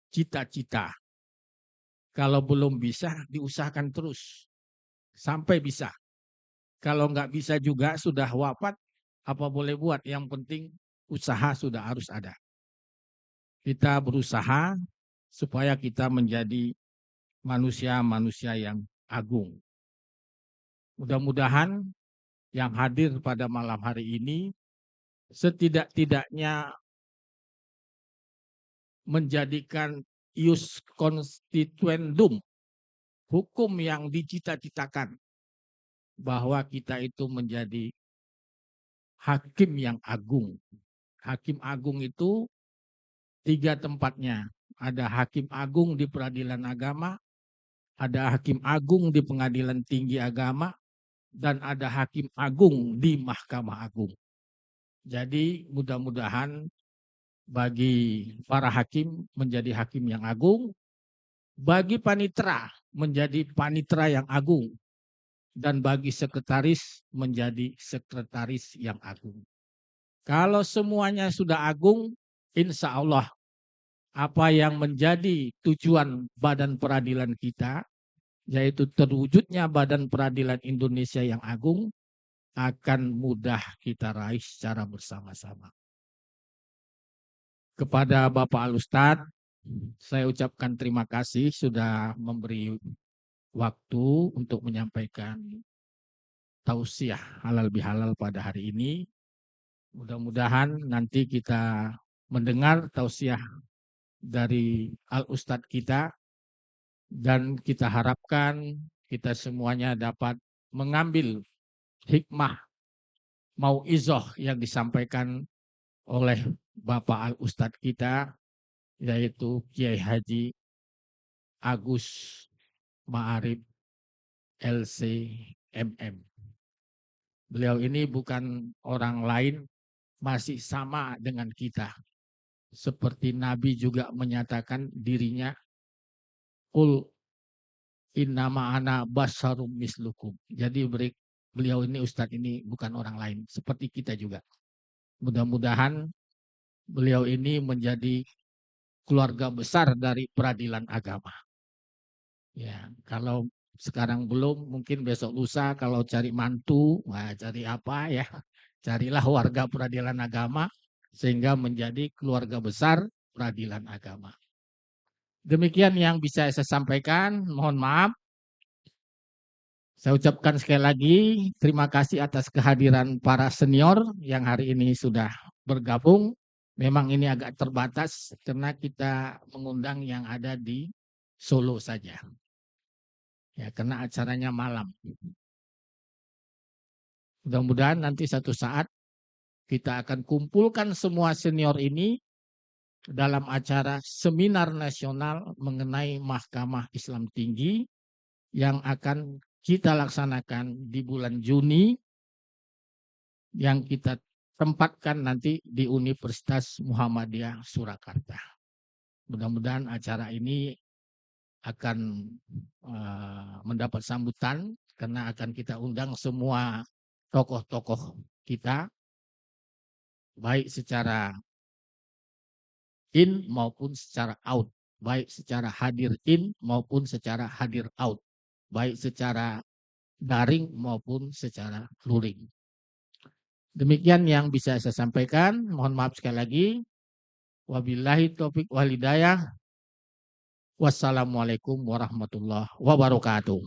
cita-cita. Kalau belum bisa, diusahakan terus sampai bisa. Kalau nggak bisa juga, sudah wafat, apa boleh buat, yang penting usaha sudah harus ada. Kita berusaha supaya kita menjadi manusia-manusia yang agung. Mudah-mudahan yang hadir pada malam hari ini setidak-tidaknya menjadikan ius constituendum, hukum yang dicita-citakan bahwa kita itu menjadi hakim yang agung. Hakim agung itu 3 tempatnya. Ada hakim agung di peradilan agama, ada hakim agung di pengadilan tinggi agama, dan ada hakim agung di Mahkamah Agung. Jadi mudah-mudahan bagi para hakim menjadi hakim yang agung, bagi panitera menjadi panitera yang agung, dan bagi sekretaris menjadi sekretaris yang agung. Kalau semuanya sudah agung, insya Allah apa yang menjadi tujuan badan peradilan kita, yaitu terwujudnya badan peradilan Indonesia yang agung, akan mudah kita raih secara bersama-sama. Kepada Bapak Al-Ustadz, saya ucapkan terima kasih sudah memberi waktu untuk menyampaikan tausiah halal bihalal pada hari ini. Mudah-mudahan nanti kita mendengar tausiah dari Al-Ustadz kita, dan kita harapkan kita semuanya dapat mengambil hikmah mauizah yang disampaikan oleh Bapak Al-Ustadz kita, yaitu Kiai Haji Agus Ma'arif LCMM. Beliau ini bukan orang lain, masih sama dengan kita. Seperti Nabi juga menyatakan dirinya, Qul innama ana basyarum mislukum. Jadi beliau ini, Ustadz ini bukan orang lain, seperti kita juga. Mudah-mudahan beliau ini menjadi keluarga besar dari peradilan agama. Ya, kalau sekarang belum, mungkin besok lusa kalau cari mantu, cari apa ya, carilah warga peradilan agama sehingga menjadi keluarga besar peradilan agama. Demikian yang bisa saya sampaikan, mohon maaf. Saya ucapkan sekali lagi terima kasih atas kehadiran para senior yang hari ini sudah bergabung. Memang ini agak terbatas karena kita mengundang yang ada di Solo saja. Ya, karena acaranya malam. Mudah-mudahan nanti satu saat kita akan kumpulkan semua senior ini dalam acara seminar nasional mengenai Mahkamah Islam Tinggi yang akan kita laksanakan di bulan Juni, yang kita tempatkan nanti di Universitas Muhammadiyah Surakarta. Mudah-mudahan acara ini akan mendapat sambutan karena akan kita undang semua tokoh-tokoh kita, baik secara in maupun secara out, baik secara hadir in maupun secara hadir out, baik secara daring maupun secara luring. Demikian yang bisa saya sampaikan. Mohon maaf sekali lagi. Wabillahi taufik wal hidayah. Wassalamualaikum warahmatullahi wabarakatuh.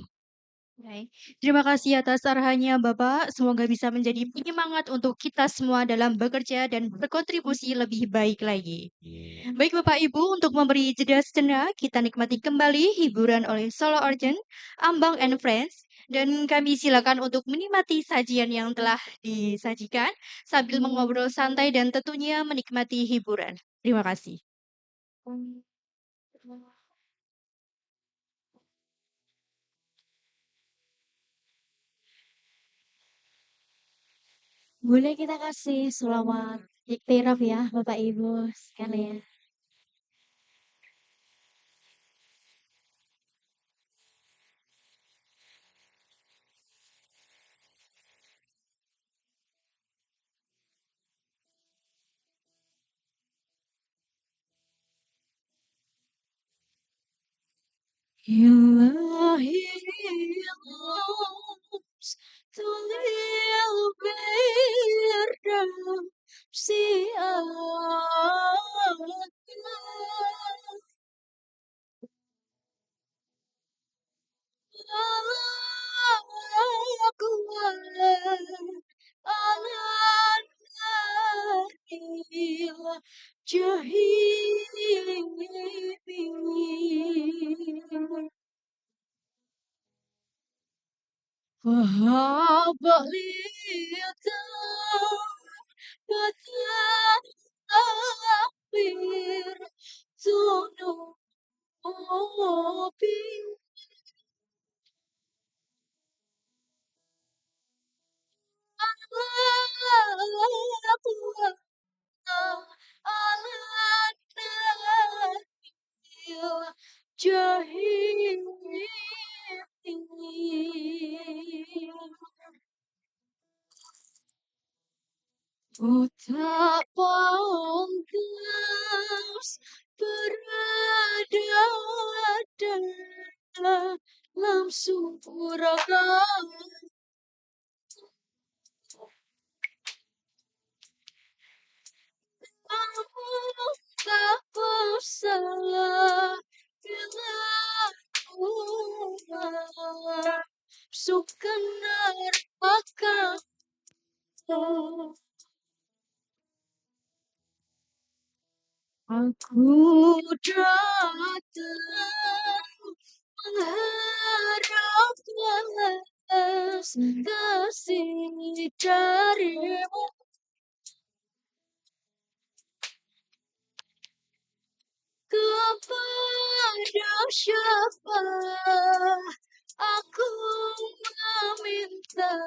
Baik. Terima kasih atas arahannya Bapak. Semoga bisa menjadi penyemangat untuk kita semua dalam bekerja dan berkontribusi lebih baik lagi. Baik Bapak Ibu, untuk memberi jeda sejenak, kita nikmati kembali hiburan oleh Solo Urgent, Ambang and Friends, dan kami silakan untuk menikmati sajian yang telah disajikan sambil mengobrol santai dan tentunya menikmati hiburan. Terima kasih. Boleh kita kasih selamat iktiraf ya Bapak Ibu sekalian. Ilahi tulil birdam siatkan وهب لي وتغفر ذنوبي على النبي الجحيم tak pantas berada dalam surga. Kamu tak bersalah bila aku suka neraka. Aku datang mengharap balas kasih darimu. Kepada siapa aku meminta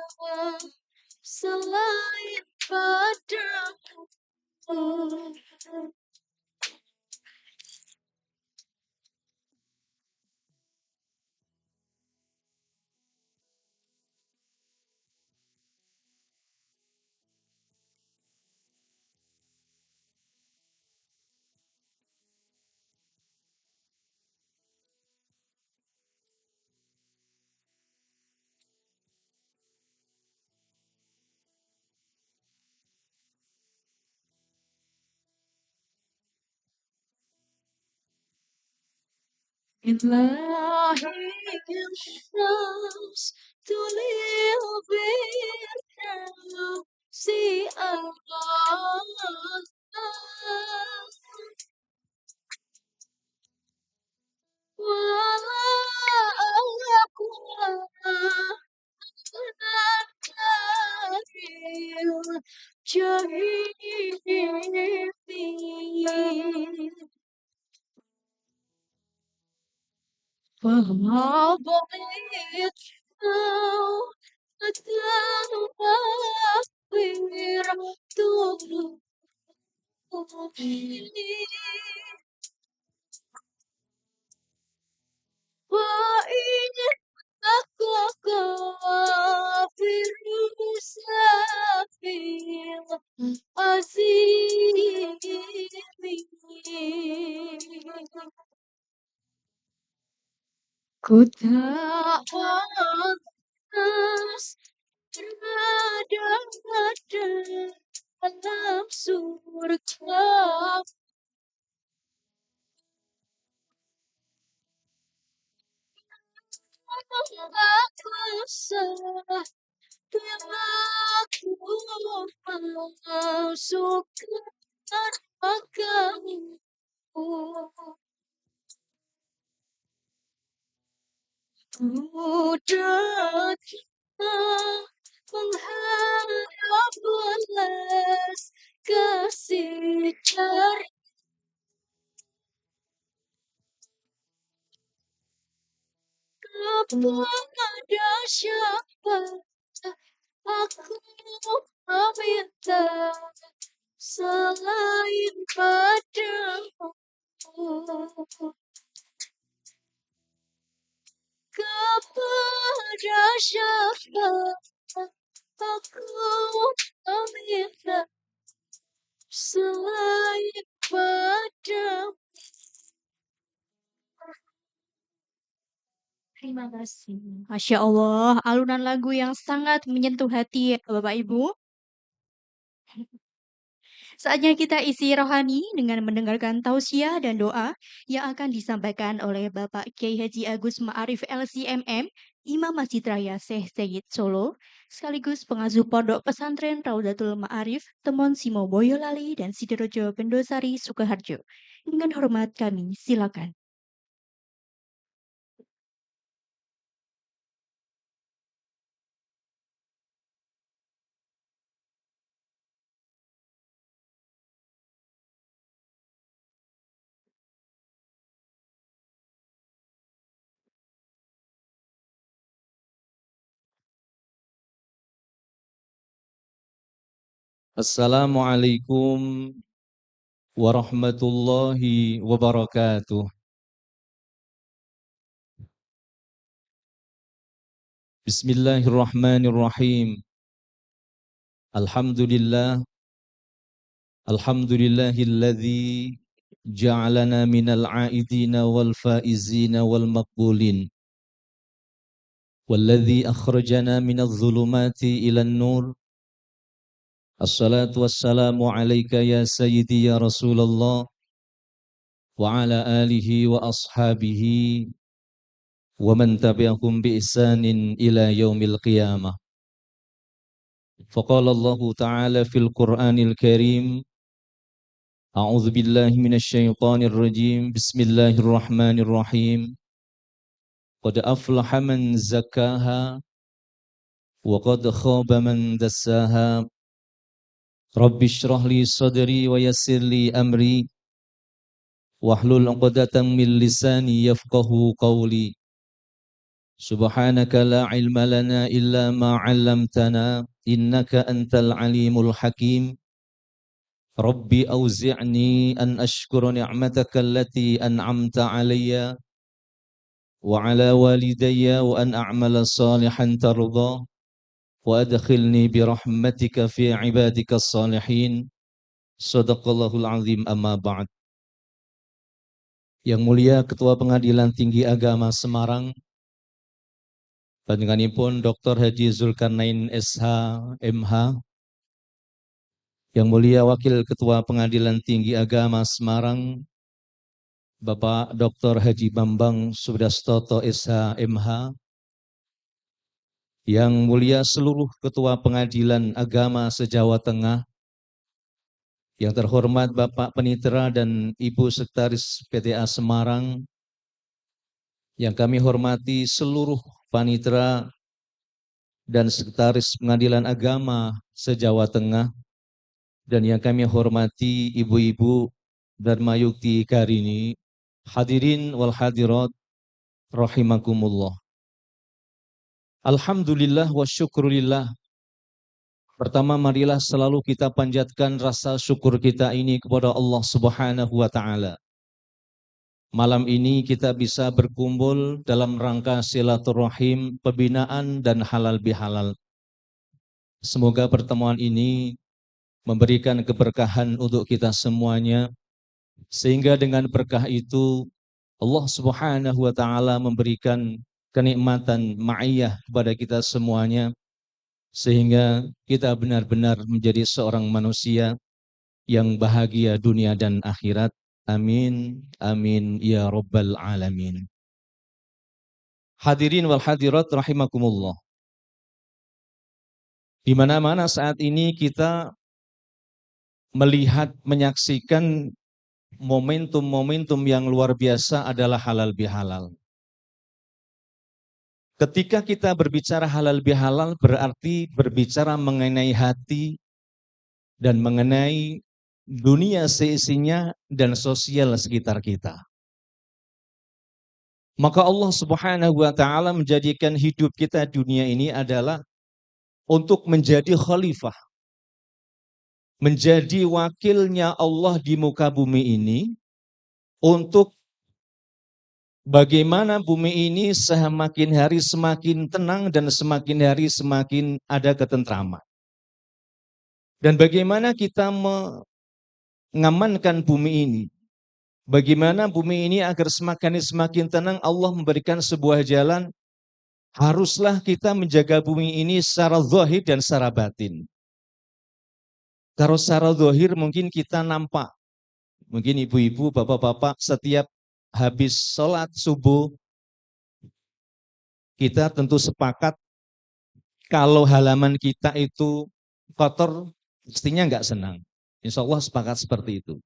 selain padamu. إلهي الشمس تليق بالشمس أغاث ولا أقوى الجحيم فما بقيت حتى نغفر ذنوبي وإن aku kafir musafir azimi. Ku tak pantas berada dalam surga. Aku salah bila aku masuk neraka-Mu. Ku datang mengharap belas kasih dari kepada siapa aku meminta selain padamu. Kepada siapa aku meminta selain padamu. Terima kasih. Masya Allah, alunan lagu yang sangat menyentuh hati Bapak Ibu. Saatnya kita isi rohani dengan mendengarkan tausiah dan doa yang akan disampaikan oleh Bapak Kiai Haji Agus Ma'arif LCMM, Imam Masjid Raya Syekh Sayyid Solo, sekaligus pengasuh Pondok Pesantren Raudatul Ma'arif, Temon Simo Boyolali dan Sidorejo Bendosari Sukoharjo. Dengan hormat kami silakan. Assalamualaikum warahmatullahi wabarakatuh. Bismillahirrahmanirrahim. Alhamdulillah. Alhamdulillahilladzi ja'alana minal aidina wal faizina wal maqbulin. Walladzi akhrajana minadh dhulumati ilan nur. Assalatu wassalamu alayka ya sayyidi ya Rasulullah wa ala alihi wa ashabihi wa man tabi'ahum bi ihsanin ila yaumil qiyamah. Faqala Allah Ta'ala fil Qur'anil Karim, A'udzu billahi minasy syaithanir rajim. Bismillahirrahmanirrahim. Qad aflaha man zakkaha wa qad khaba man dassaha. Rabbi shrah li sadri wa yassir li amri wahlul 'uqdatam min lisani yafqahu qawli. Subhanaka la ilma lana illa ma 'allamtana innaka antal alimul hakim. Rabbi auzi'ni an ashkura ni'mataka allati an'amta 'alayya wa 'ala walidayya wa an a'mala salihan tarda wa adkhilni bi rahmatika fi ibadika salihin. Shadaqallahul azim, amma ba'd. Yang mulia Ketua Pengadilan Tinggi Agama Semarang, panjenenganipun Dr. Haji Zulkarnain SH MH. Yang mulia Wakil Ketua Pengadilan Tinggi Agama Semarang, Bapak Dr. Haji Bambang Sudastoto SH MH. Yang mulia seluruh Ketua Pengadilan Agama se-Jawa Tengah, yang terhormat Bapak Penitera dan Ibu Sekretaris PTA Semarang, yang kami hormati seluruh Panitera dan Sekretaris Pengadilan Agama se-Jawa Tengah, dan yang kami hormati Ibu-Ibu Dharma Yukti Karini, hadirin wal hadirat rahimakumullah. Alhamdulillah wa syukurillah. Pertama, marilah selalu kita panjatkan rasa syukur kita ini kepada Allah Subhanahu wa Ta'ala. Malam ini kita bisa berkumpul dalam rangka silaturahim, pembinaan dan halal bihalal. Semoga pertemuan ini memberikan keberkahan untuk kita semuanya, sehingga dengan berkah itu Allah Subhanahu wa Ta'ala memberikan kenikmatan ma'iyah kepada kita semuanya, sehingga kita benar-benar menjadi seorang manusia yang bahagia dunia dan akhirat. Amin, amin, ya Rabbal Alamin. Hadirin wal hadirat rahimakumullah. Di mana-mana saat ini kita melihat, menyaksikan momentum-momentum yang luar biasa adalah halal bihalal. Ketika kita berbicara halal bihalal berarti berbicara mengenai hati dan mengenai dunia seisinya dan sosial sekitar kita. Maka Allah Subhanahu wa Ta'ala menjadikan hidup kita dunia ini adalah untuk menjadi khalifah, menjadi wakilnya Allah di muka bumi ini, untuk bagaimana bumi ini semakin hari semakin tenang dan semakin hari semakin ada ketentraman. Dan bagaimana kita mengamankan bumi ini, bagaimana bumi ini agar semakin tenang, Allah memberikan sebuah jalan. Haruslah kita menjaga bumi ini secara zahir dan secara batin. Kalau secara zahir mungkin kita nampak, mungkin ibu-ibu, bapak-bapak setiap habis sholat subuh, kita tentu sepakat kalau halaman kita itu kotor, pastinya nggak senang. Insya Allah sepakat seperti itu.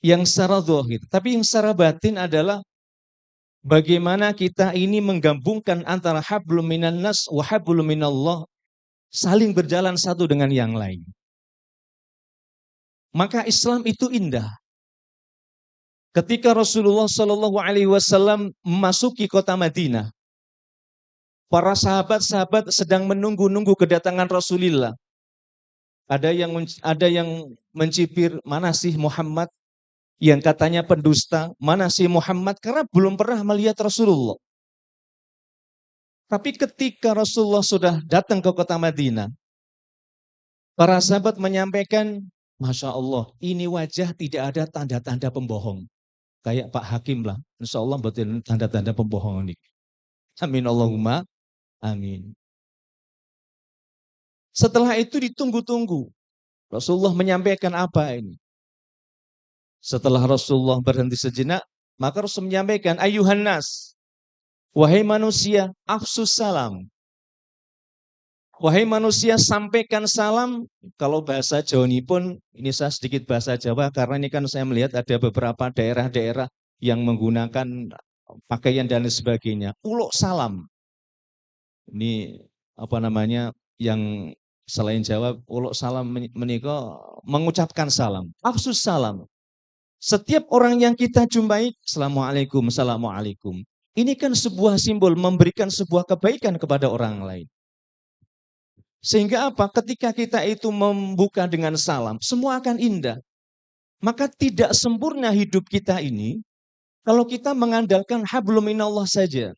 Yang secara zahir, tapi yang secara batin adalah bagaimana kita ini menggabungkan antara hablum minan nas wa hablum minallah, saling berjalan satu dengan yang lain. Maka Islam itu indah. Ketika Rasulullah SAW memasuki kota Madinah, para sahabat-sahabat sedang menunggu-nunggu kedatangan Rasulullah. Ada yang mencibir, mana sih Muhammad yang katanya pendusta, mana sih Muhammad, karena belum pernah melihat Rasulullah. Tapi ketika Rasulullah sudah datang ke kota Madinah, para sahabat menyampaikan, Masya Allah, ini wajah tidak ada tanda-tanda pembohong. Kayak Pak Hakim lah, Insya Allah betul tanda-tanda pembohong ini. Amin Allahumma, amin. Setelah itu ditunggu-tunggu. Rasulullah menyampaikan apa ini? Setelah Rasulullah berhenti sejenak, maka Rasul menyampaikan, Ayuhan nas, wahai manusia, afsus salam. Wahai manusia, sampaikan salam. Kalau bahasa Jawa ini pun, ini saya sedikit bahasa Jawa, karena ini kan saya melihat ada beberapa daerah-daerah yang menggunakan pakaian dan sebagainya. Uluk salam. Ini apa namanya, yang selain Jawa, uluk salam menika mengucapkan salam. Afsus salam. Setiap orang yang kita jumpai, Assalamualaikum, Assalamualaikum. Ini kan sebuah simbol memberikan sebuah kebaikan kepada orang lain. Sehingga apa? Ketika kita itu membuka dengan salam, semua akan indah. Maka tidak sempurna hidup kita ini kalau kita mengandalkan hablum minallah saja.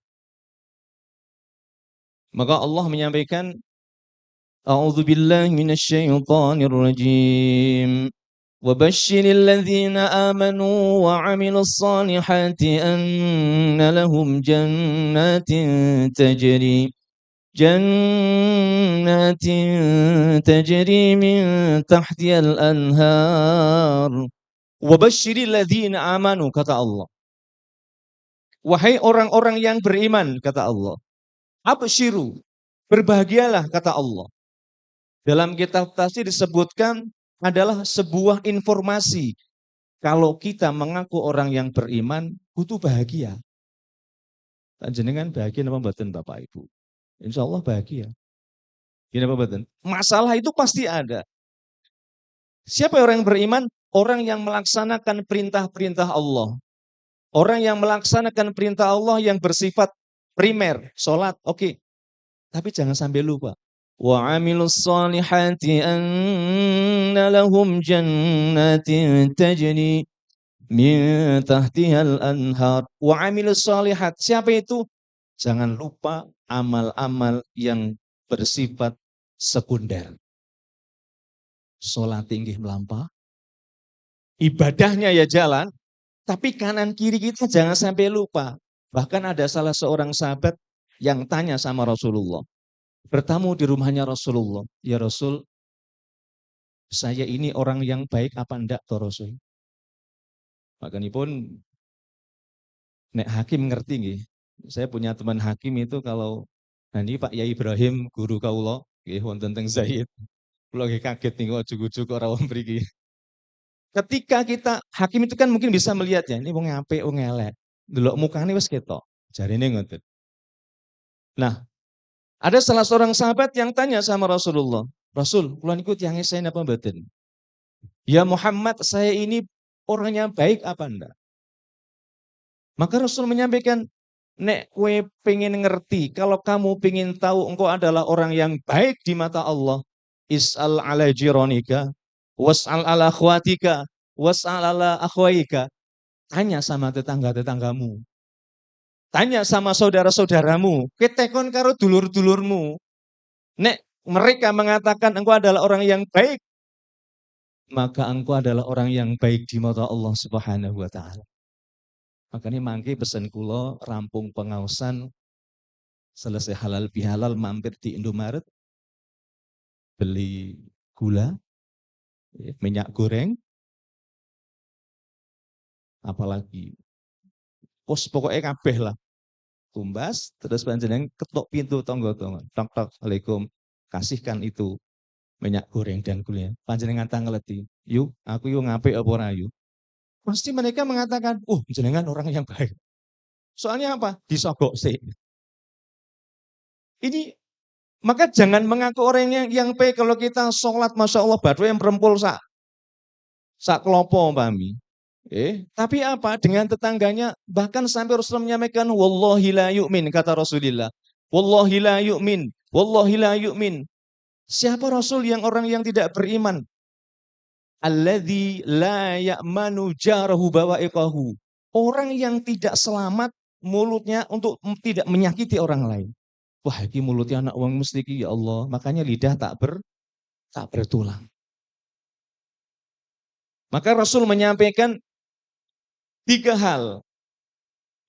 Maka Allah menyampaikan, A'udzubillahi minasyaitonir rajim. وبشر الذين آمنوا وعملوا الصالحات أن لهم جنات تجري من تحتها الأنهار وبشر الذين آمنوا kata Allah. Wahai orang-orang yang beriman, kata Allah. Absyiru, berbahagialah, kata Allah. Dalam kitab tafsir disebutkan adalah sebuah informasi. Kalau kita mengaku orang yang beriman, butuh bahagia. Jenengan bahagia apa mboten Bapak Ibu? Insya Allah bahagia. Gini apa mboten? Masalah itu pasti ada. Siapa orang yang beriman? Orang yang melaksanakan perintah-perintah Allah. Orang yang melaksanakan perintah Allah yang bersifat primer, sholat, oke. Tapi jangan sampai lupa. Wa 'amilus solihati anna lahum jannatin tajri min tahtihal anhar. Wa 'amilus solihat. Siapa itu? Jangan lupa amal-amal yang bersifat sekunder. Sholat tinggi melampau. Ibadahnya ya jalan, tapi kanan kiri kita jangan sampai lupa. Bahkan ada salah seorang sahabat yang tanya sama Rasulullah. Bertamu di rumahnya Rasulullah. Ya Rasul, saya ini orang yang baik apa enggak toh Rasul? Makanya pun nek hakim ngerti nggih. Saya punya teman hakim itu kalau nanti Pak Yai Ibrahim guru kawula nggih wonten teng Zaid. Kula nggih kaget niku ujug-ujug ora wong mriki. Ketika kita hakim itu kan mungkin bisa melihat ya, ini wong apik wong elek. Delok mukane wis ketok. Jarine ngoten. Nah, ada salah seorang sahabat yang tanya sama Rasulullah, Rasul, kula niku tiyang esen apa mboten? Ya Muhammad, saya ini orangnya baik apa enggak? Maka Rasul menyampaikan, nek kue pengen ngerti, kalau kamu pengen tahu engkau adalah orang yang baik di mata Allah, is'al ala jironika, was'al ala akhwatika, was'al ala akhwaika. Tanya sama tetangga-tetanggamu. Tanya sama saudara-saudaramu, ketekon karo dulur-dulurmu. Nek mereka mengatakan engkau adalah orang yang baik, maka engkau adalah orang yang baik di mata Allah Subhanahu wa taala. Makanya mangke pesen kula rampung pengaosan selesai halal bihalal mampir di Indomaret beli gula, minyak goreng, apalagi pokoknya kabeh lah. Tumbas, terus panjenengan ketok pintu tonggo-tonggo. Tok-tok, Assalamualaikum. Kasihkan itu minyak goreng dan gulanya. Panjenengan tangleti. Yuk, aku yuk ngapik apa ora yuk. Pasti mereka mengatakan, jenengan orang yang baik. Soalnya apa? Disogok sih. Ini, maka jangan mengaku orang yang baik kalau kita sholat, Masya Allah, badu yang perempul sak kelopo, pahami. Tapi apa? Dengan tetangganya, bahkan sampai Rasulullah menyampaikan, Wallahi la yu'min, kata Rasulullah. Wallahi la yu'min, Wallahi la yu'min. Siapa Rasul yang orang yang tidak beriman? Alladzi la ya'manu jarahu bawa'iqahu. Orang yang tidak selamat mulutnya untuk tidak menyakiti orang lain. Wah, ini mulutnya anak wong mesti ya Allah. Makanya lidah tak bertulang. Maka Rasul menyampaikan 3 hal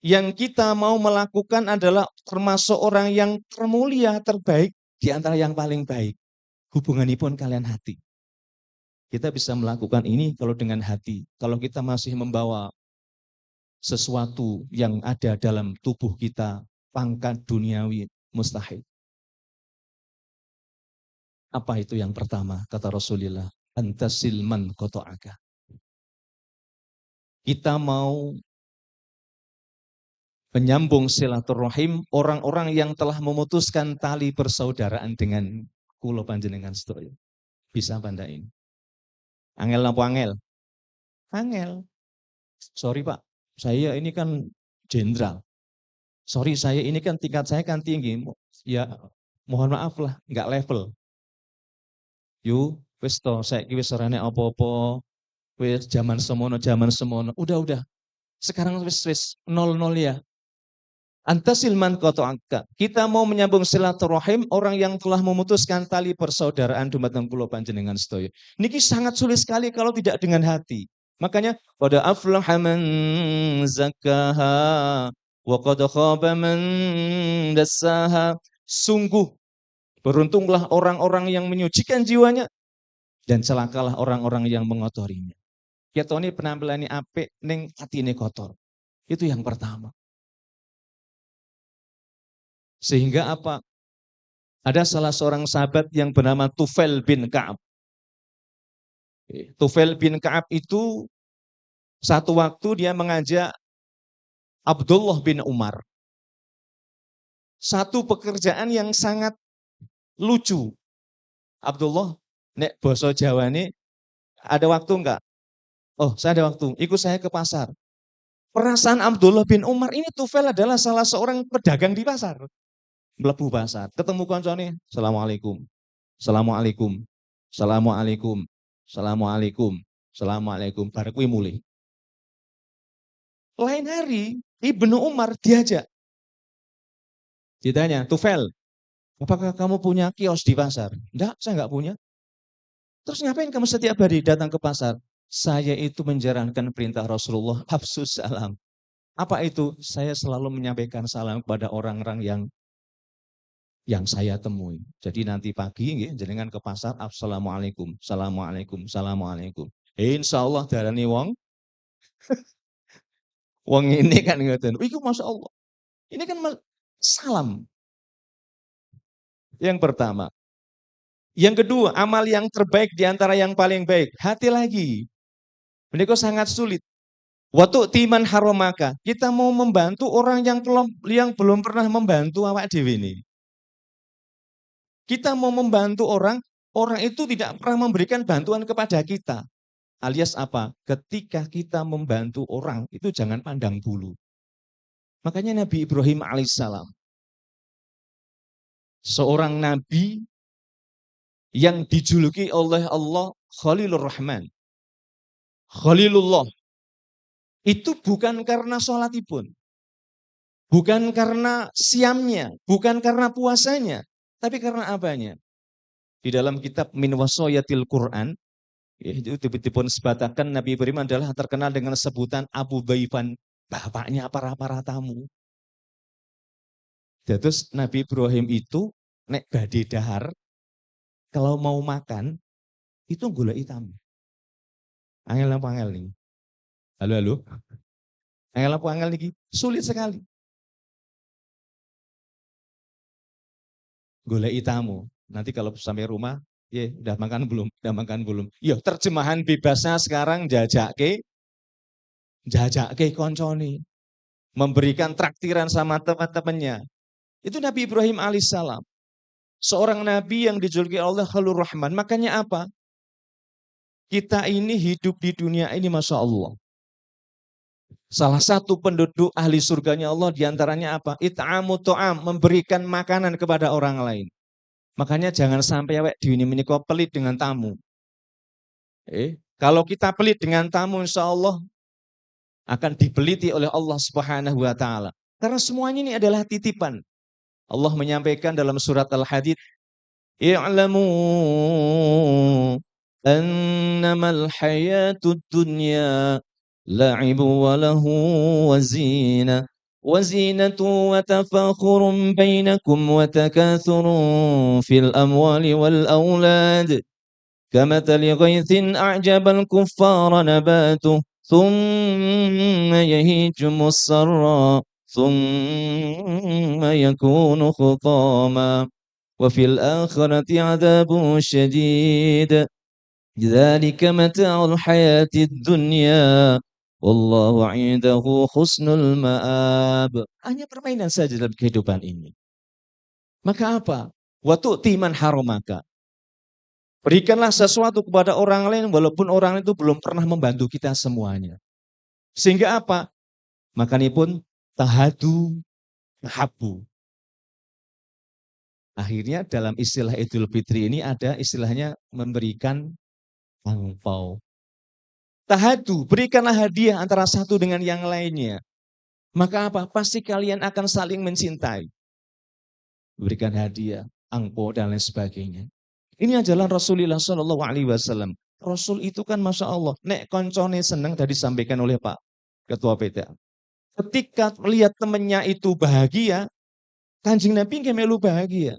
yang kita mau melakukan adalah termasuk orang yang termulia, terbaik di antara yang paling baik. Hubungannya pun kalian hati. Kita bisa melakukan ini kalau dengan hati. Kalau kita masih membawa sesuatu yang ada dalam tubuh kita, pangkat duniawi, mustahil. Apa itu yang pertama? Kata Rasulullah, antasil man qata'aka. Kita mau menyambung silaturahim orang-orang yang telah memutuskan tali persaudaraan dengan kula panjenengan sedaya. Bisa apa ndak ini? Angel apa angel? Angel. Sorry Pak, saya ini kan jenderal. Sorry saya ini kan tingkat saya kan tinggi. Ya mohon maaf lah, nggak level. Yuk, wis to, saiki wis orane apa-apa. Wis zaman semono. Udah. Sekarang wis 0-0 ya. Antasil man qata'aka. Kita mau menyambung silaturahim orang yang telah memutuskan tali persaudaraan dumateng kula panjenengan sedaya. Niki sangat sulit sekali kalau tidak dengan hati. Makanya qad aflaha man zakkaha wa qad khaba man dassaha. Sungguh beruntunglah orang-orang yang menyucikan jiwanya dan celakalah orang-orang yang mengotorinya. Ketone penampilannya apik ning atine kotor. Itu yang pertama. Sehingga apa? Ada salah seorang sahabat yang bernama Tufail bin Ka'ab. Tufail bin Ka'ab itu satu waktu dia mengajak Abdullah bin Umar. Satu pekerjaan yang sangat lucu. Abdullah, nek basa Jawa ini ada waktu enggak? Oh, saya ada waktu. Ikut saya ke pasar. Perasaan Abdullah bin Umar ini Tufail adalah salah seorang pedagang di pasar. Mlebu pasar, ketemu koncone, Assalamualaikum. Assalamualaikum. Assalamualaikum. Assalamualaikum. Assalamualaikum. Bar kuwi mulih. Lain hari, Ibnu Umar diajak. Ditanya, Tufail, apakah kamu punya kios di pasar? Enggak, saya enggak punya. Terus ngapain kamu setiap hari datang ke pasar? Saya itu menjalankan perintah Rasulullah, hafsus salam. Apa itu? Saya selalu menyampaikan salam kepada orang-orang yang saya temui. Jadi nanti pagi jenengan ke pasar, assalamualaikum, assalamualaikum, assalamualaikum. Insya Allah darani wong ini kan ngoten. Iku masya Allah. Ini kan salam. Yang pertama. Yang kedua, amal yang terbaik di antara yang paling baik. Hati lagi. Menika sangat sulit. Waktu timan haromaka. Kita mau membantu orang yang belum pernah membantu awak dewe ini. Kita mau membantu orang itu tidak pernah memberikan bantuan kepada kita. Alias apa? Ketika kita membantu orang, itu jangan pandang bulu. Makanya Nabi Ibrahim alaihissalam, seorang nabi yang dijuluki oleh Allah Khalilur Rahman. Khalilullah. Itu bukan karena sholatipun. Bukan karena siamnya, bukan karena puasanya. Tapi karena apanya? Di dalam kitab Min Wasoyatil Quran, itu dipun sebatakan Nabi Ibrahim adalah terkenal dengan sebutan Abu Dhaifan, bapaknya para tamu. Terus Nabi Ibrahim itu nek badhe dahar, kalau mau makan itu golek tamu. Angel apa angel nih? Halo. Angel apa angel nih? Sulit sekali. Golek tamu. Nanti kalau sampai rumah, ya udah makan belum? Ya terjemahan bebasnya sekarang jajake konconi, memberikan traktiran sama teman-temannya. Itu Nabi Ibrahim alaihissalam, seorang nabi yang dijuluki Allah Khalilur Rahman. Makanya apa? Kita ini hidup di dunia ini, masya Allah. Salah satu penduduk ahli surganya Allah diantaranya apa? It'amu to'am, memberikan makanan kepada orang lain. Makanya jangan sampai awake dhewe menika pelit dengan tamu. Kalau kita pelit dengan tamu, insya Allah akan dipeliti oleh Allah Subhanahu wa taala. Karena semuanya ini adalah titipan. Allah menyampaikan dalam surat Al-Hadid, "I'lamu annamal hayatud dunya la'ibu wa lahu wa zina wa zinatu wa tafakhurun bainakum wa takathurun fil amwali wal aulad kamathali ghaithin a'jabal kuffara nabatuh thumma yahiju musarra thumma yakunu khutama wa fil akhirati 'adzabun syadid dzalika mata'ul hayatid dunya wallahu 'indahu husnul ma'ab." Hanya permainan saja dalam kehidupan ini. Maka apa? Wa tu'ti man haramaka. Berikanlah sesuatu kepada orang lain walaupun orang itu belum pernah membantu kita semuanya. Sehingga apa? Makanya pun tahadu habu. Akhirnya dalam istilah Idul Fitri ini ada istilahnya memberikan angpau. Tahadu, berikanlah hadiah antara satu dengan yang lainnya. Maka apa? Pasti kalian akan saling mencintai. Berikan hadiah, angpau dan lain sebagainya. Ini adalah Rasulullah SAW. Rasul itu kan Masya Allah, nek koncone senang tadi disampaikan oleh Pak Ketua PTA. Ketika melihat temannya itu bahagia, Kanjeng Nabi nggak melu bahagia.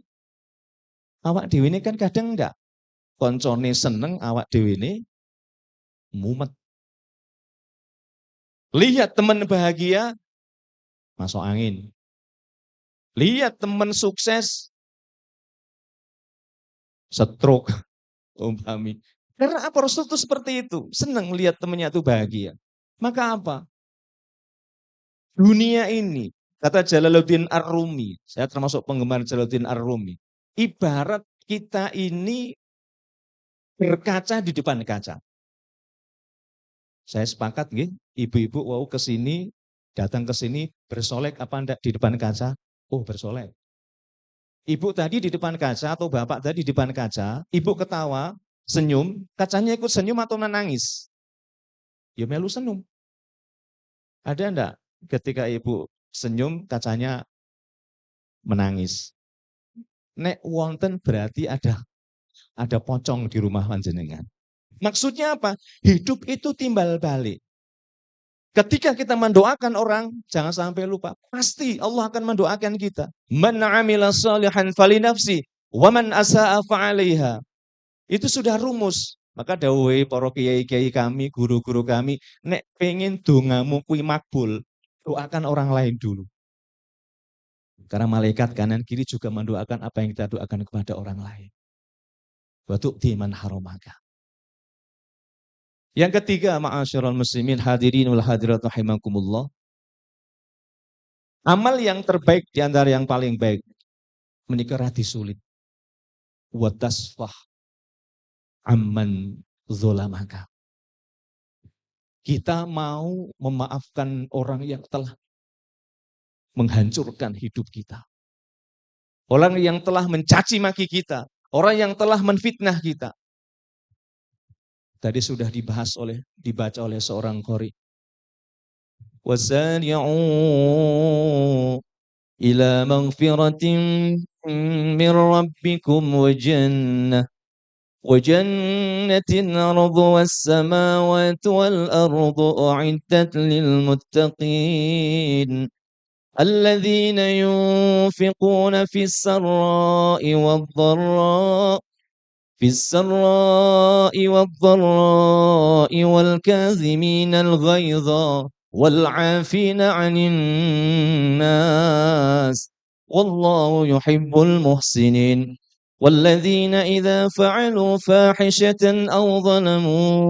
Awak dewi ini kan kadang enggak. Koncone seneng, awak dewi ini mumet. Lihat teman bahagia, masuk angin. Lihat teman sukses, stroke, umpami. Karena apa? Rasul itu seperti itu. Senang lihat temannya itu bahagia. Maka apa? Dunia ini, kata Jalaluddin Ar-Rumi, saya termasuk penggemar Jalaluddin Ar-Rumi, ibarat kita ini berkaca di depan kaca. Saya sepakat, ibu-ibu wow kesini, datang ke sini bersolek apa enggak di depan kaca? Oh, bersolek. Ibu tadi di depan kaca atau bapak tadi di depan kaca, ibu ketawa, senyum, kacanya ikut senyum atau menangis? Ya melu senyum. Ada enggak ketika ibu senyum kacanya menangis? Nek wonten berarti ada pocong di rumah panjenengan. Maksudnya apa? Hidup itu timbal balik. Ketika kita mendoakan orang, jangan sampai lupa. Pasti Allah akan mendoakan kita. Man 'amila shalihan falinafsi wa man asa'a fa'alaiha. Itu sudah rumus. Maka dawuhe para kiai-kiai kami, guru-guru kami, nek pengen dongamu kuwi makbul, doakan orang lain dulu. Karena malaikat kanan kiri juga mendoakan apa yang kita doakan kepada orang lain. Wa tu'ti man haramaka. Yang ketiga, ma'asyiral muslimin hadirin wal hadirat rahimakumullah. Amal yang terbaik di antara yang paling baik menika radi sulit. Wa tasfah amman zolamaka. Kita mau memaafkan orang yang telah menghancurkan hidup kita. Orang yang telah mencaci maki kita, orang yang telah menfitnah kita. Tadi sudah dibaca oleh seorang qari. Wasari'u ila maghfiratin min rabbikum wa jannatin arduha as-samawati wal ardu u'iddat lil muttaqin alladzina yunfiquna fis sarra'i wad dharra في السراء والضراء والكاظمين الغيظ والعافين عن الناس والله يحب المحسنين والذين إذا فعلوا فاحشة أو ظلموا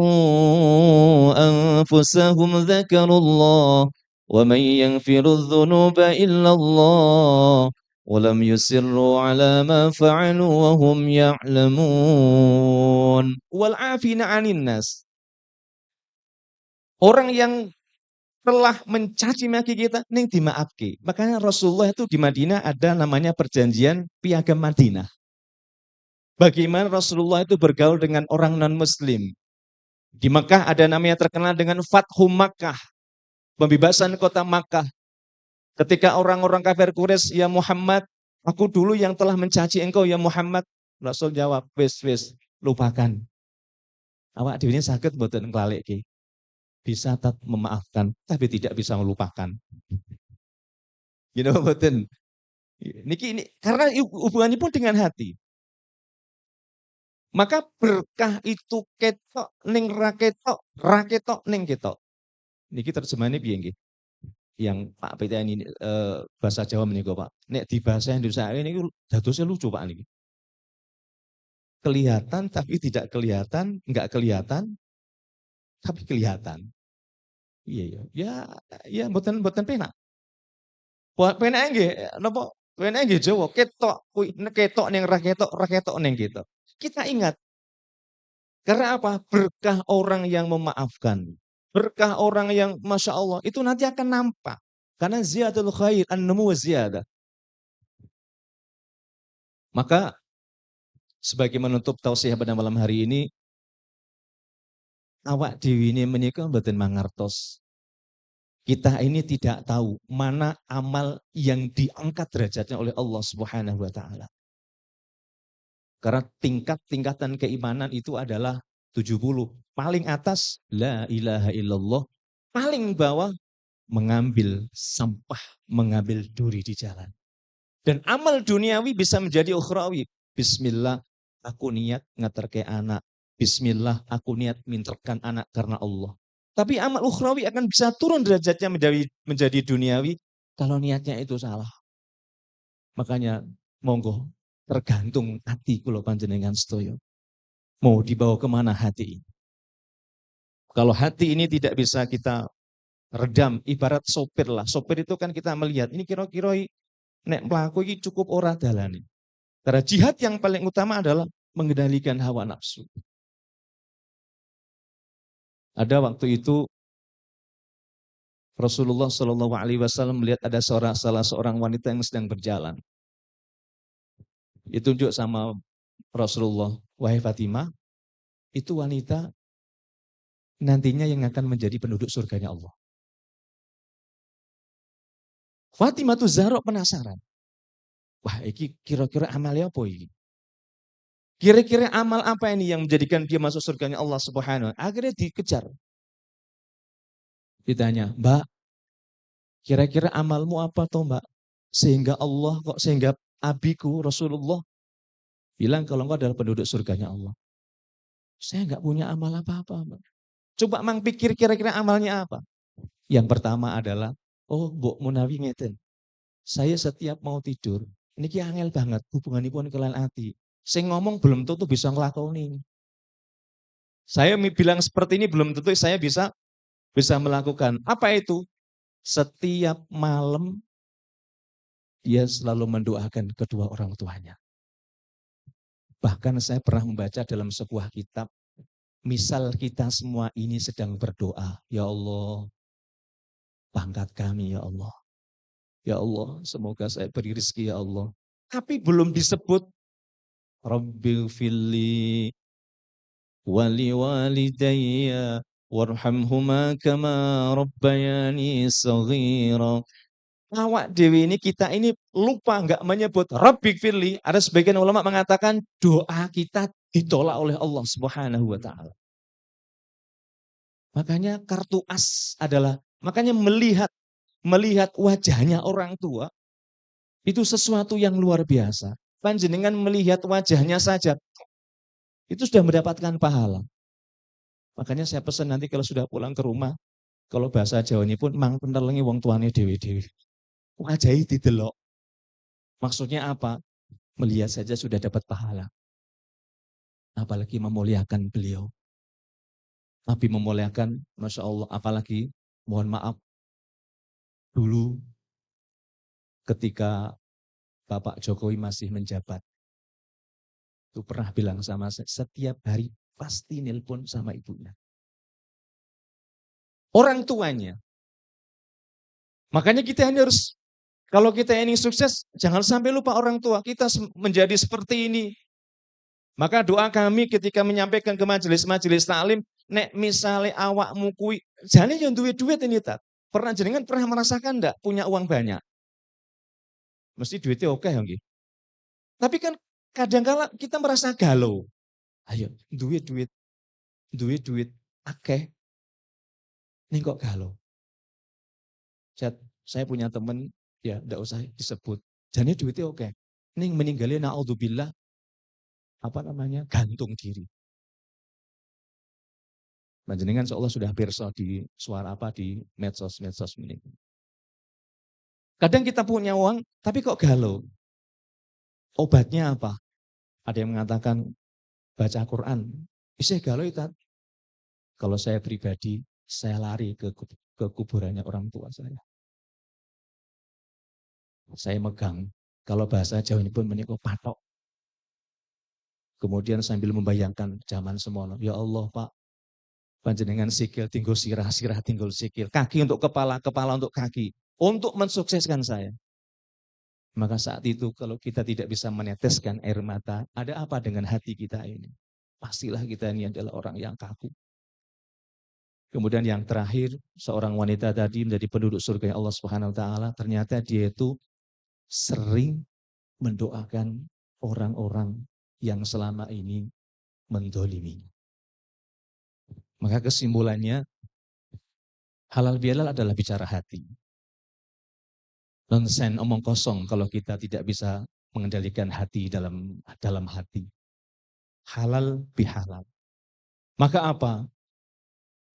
أنفسهم ذكروا الله ومن يغفر الذنوب إلا الله walam yusirru ala ma fa'alu wa hum ya'lamun wal afina 'anil nas. Orang yang telah mencaci maki kita ning dimaafke. Makanya Rasulullah itu di Madinah ada namanya perjanjian Piagam Madinah. Bagaimana Rasulullah itu bergaul dengan orang non-muslim. Di Mekah ada namanya terkenal dengan Fathu Makkah, pembebasan kota Makkah. Ketika orang-orang kafir Quraisy, ya Muhammad, aku dulu yang telah mencaci engkau ya Muhammad. Rasul jawab, wis, lupakan. Awak dhewe sakit mboten nglalekke. Bisa memaafkan, tapi tidak bisa melupakan. You know mboten. Niki ini karena hubungannya pun dengan hati. Maka berkah itu ketok ning raketok ning ketok. Niki terjemahannya piye nggih? Yang Pak PTN ini bahasa Jawa menika Pak. Nek di bahasa Indonesia ini dadosnya lucu Pak niki. Kelihatan tapi tidak kelihatan, enggak kelihatan tapi kelihatan. Iya ya. Ya mboten penak. Penak nggih napa? Penak nggih Jawa ketok kuwi ketok ning raketok ning ketok. Kita ingat. Karena apa? Berkah orang yang memaafkan. Berkah orang yang Masya Allah. Itu nanti akan nampak. Karena ziyadul khair, an-namu ziyadah. Maka sebagai menutup tausiah pada malam hari ini, awak dewi ini menikah mboten mangertos. Kita ini tidak tahu mana amal yang diangkat derajatnya oleh Allah Subhanahu wa taala. Karena tingkatan keimanan itu adalah 70. Paling atas la ilaha illallah, paling bawah mengambil sampah, mengambil duri di jalan. Dan amal duniawi bisa menjadi ukhrawi. Bismillah, aku niat ngaterke anak. Bismillah, aku niat minterkan anak karena Allah. Tapi amal ukhrawi akan bisa turun derajatnya menjadi duniawi kalau niatnya itu salah. Makanya monggo tergantung hati kula panjenengan sedaya. Mau dibawa kemana hati ini? Kalau hati ini tidak bisa kita redam, ibarat sopir lah. Sopir itu kan kita melihat, ini kira-kira nek mlaku iki cukup ora dalane. Karena jihad yang paling utama adalah mengendalikan hawa nafsu. Ada waktu itu Rasulullah Shallallahu Alaihi Wasallam melihat ada salah seorang wanita yang sedang berjalan. Ditunjuk sama Rasulullah, wahai Fatimah, itu wanita nantinya yang akan menjadi penduduk surganya Allah. Fatimah tuh Zahra penasaran. Wah, ini kira-kira amalnya apa ini? Kira-kira amal apa ini yang menjadikan dia masuk surganya Allah Subhanahu wa taala? Akhirnya dikejar. Ditanya, Mbak, kira-kira amalmu apa toh Mbak? Sehingga abiku Rasulullah bilang kalau engkau adalah penduduk surganya Allah. Saya enggak punya amal apa-apa Mbak. Coba mang pikir kira-kira amalnya apa? Yang pertama adalah, oh Mbok Munawi ngeten. Saya setiap mau tidur, ini angel banget hubunganipun kelan ati. Sing ngomong belum tentu bisa ngelakoni. Saya bilang seperti ini belum tentu saya bisa melakukan. Apa itu? Setiap malam dia selalu mendoakan kedua orang tuanya. Bahkan saya pernah membaca dalam sebuah kitab, misal kita semua ini sedang berdoa, ya Allah, angkat kami ya Allah. Ya Allah, semoga saya beri rezeki ya Allah. Tapi belum disebut Rabbil fili wali walidayya warhamhuma kama rabbayani saghira. Awak dewi ini kita ini lupa nggak menyebut Rabbik firli. Ada sebagian ulama mengatakan doa kita ditolak oleh Allah Subhanahu wa taala. Makanya kartu as adalah makanya melihat wajahnya orang tua itu sesuatu yang luar biasa. Panjenengan melihat wajahnya saja itu sudah mendapatkan pahala. Makanya saya pesan nanti kalau sudah pulang ke rumah, kalau bahasa Jawa ini pun mang penelengi wong tuane dewi-dewi. Wajahi didelok. Maksudnya apa? Melihat saja sudah dapat pahala. Apalagi memuliakan beliau. Nabi memuliakan, Masya Allah, apalagi mohon maaf, dulu ketika Bapak Jokowi masih menjabat, itu pernah bilang sama saya, setiap hari pasti nelpon sama ibunya. Orang tuanya. Makanya kita ini harus, kalau kita ini sukses, jangan sampai lupa orang tua. Kita menjadi seperti ini. Maka doa kami ketika menyampaikan ke majelis-majelis taklim, nek misale awakmu kuwi jane yo duwe duit ini Tat. Jenengan pernah merasakan ndak punya uang banyak? Mesti duitnya oke ya nggih. Tapi kan kadangkala kita merasa galau. Ayo, duit akeh. Ning kok galau. Saya punya teman, ya ndak usah disebut. Jane duitnya oke. Ning meninggalnya naudzubillah gantung diri. Panjenengan seolah sudah pirsa di suara di medsos ini. Kadang kita punya uang, tapi kok galau. Obatnya apa? Ada yang mengatakan baca Quran. Bisa galau itu. Kalau saya pribadi, saya lari ke kuburannya orang tua saya. Saya megang, kalau bahasa Jawa ini pun menikah patok. Kemudian sambil membayangkan zaman semono, ya Allah Pak, panjenengan sikil tinggal sirah tinggal sikil, kaki untuk kepala untuk kaki, untuk mensukseskan saya. Maka saat itu kalau kita tidak bisa meneteskan air mata, ada apa dengan hati kita ini? Pastilah kita ini adalah orang yang kaku. Kemudian yang terakhir, seorang wanita tadi menjadi penduduk surga Allah Subhanahu wa taala, ternyata dia itu sering mendoakan orang-orang yang selama ini mendolimi. Maka kesimpulannya, halal bihalal adalah bicara hati. Nonsen, omong kosong kalau kita tidak bisa mengendalikan hati dalam hati. Halal bihalal. Maka apa?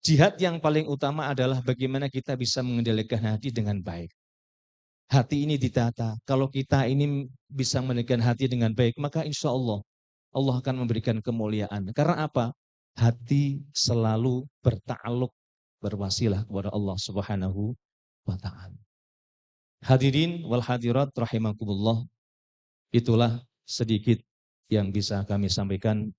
Jihad yang paling utama adalah bagaimana kita bisa mengendalikan hati dengan baik. Hati ini ditata. Kalau kita ini bisa mengendalikan hati dengan baik, maka insya Allah akan memberikan kemuliaan. Karena apa? Hati selalu bertakluk, berwasilah kepada Allah Subhanahu wa ta'ala. Hadirin wal hadirat rahimakumullah. Itulah sedikit yang bisa kami sampaikan.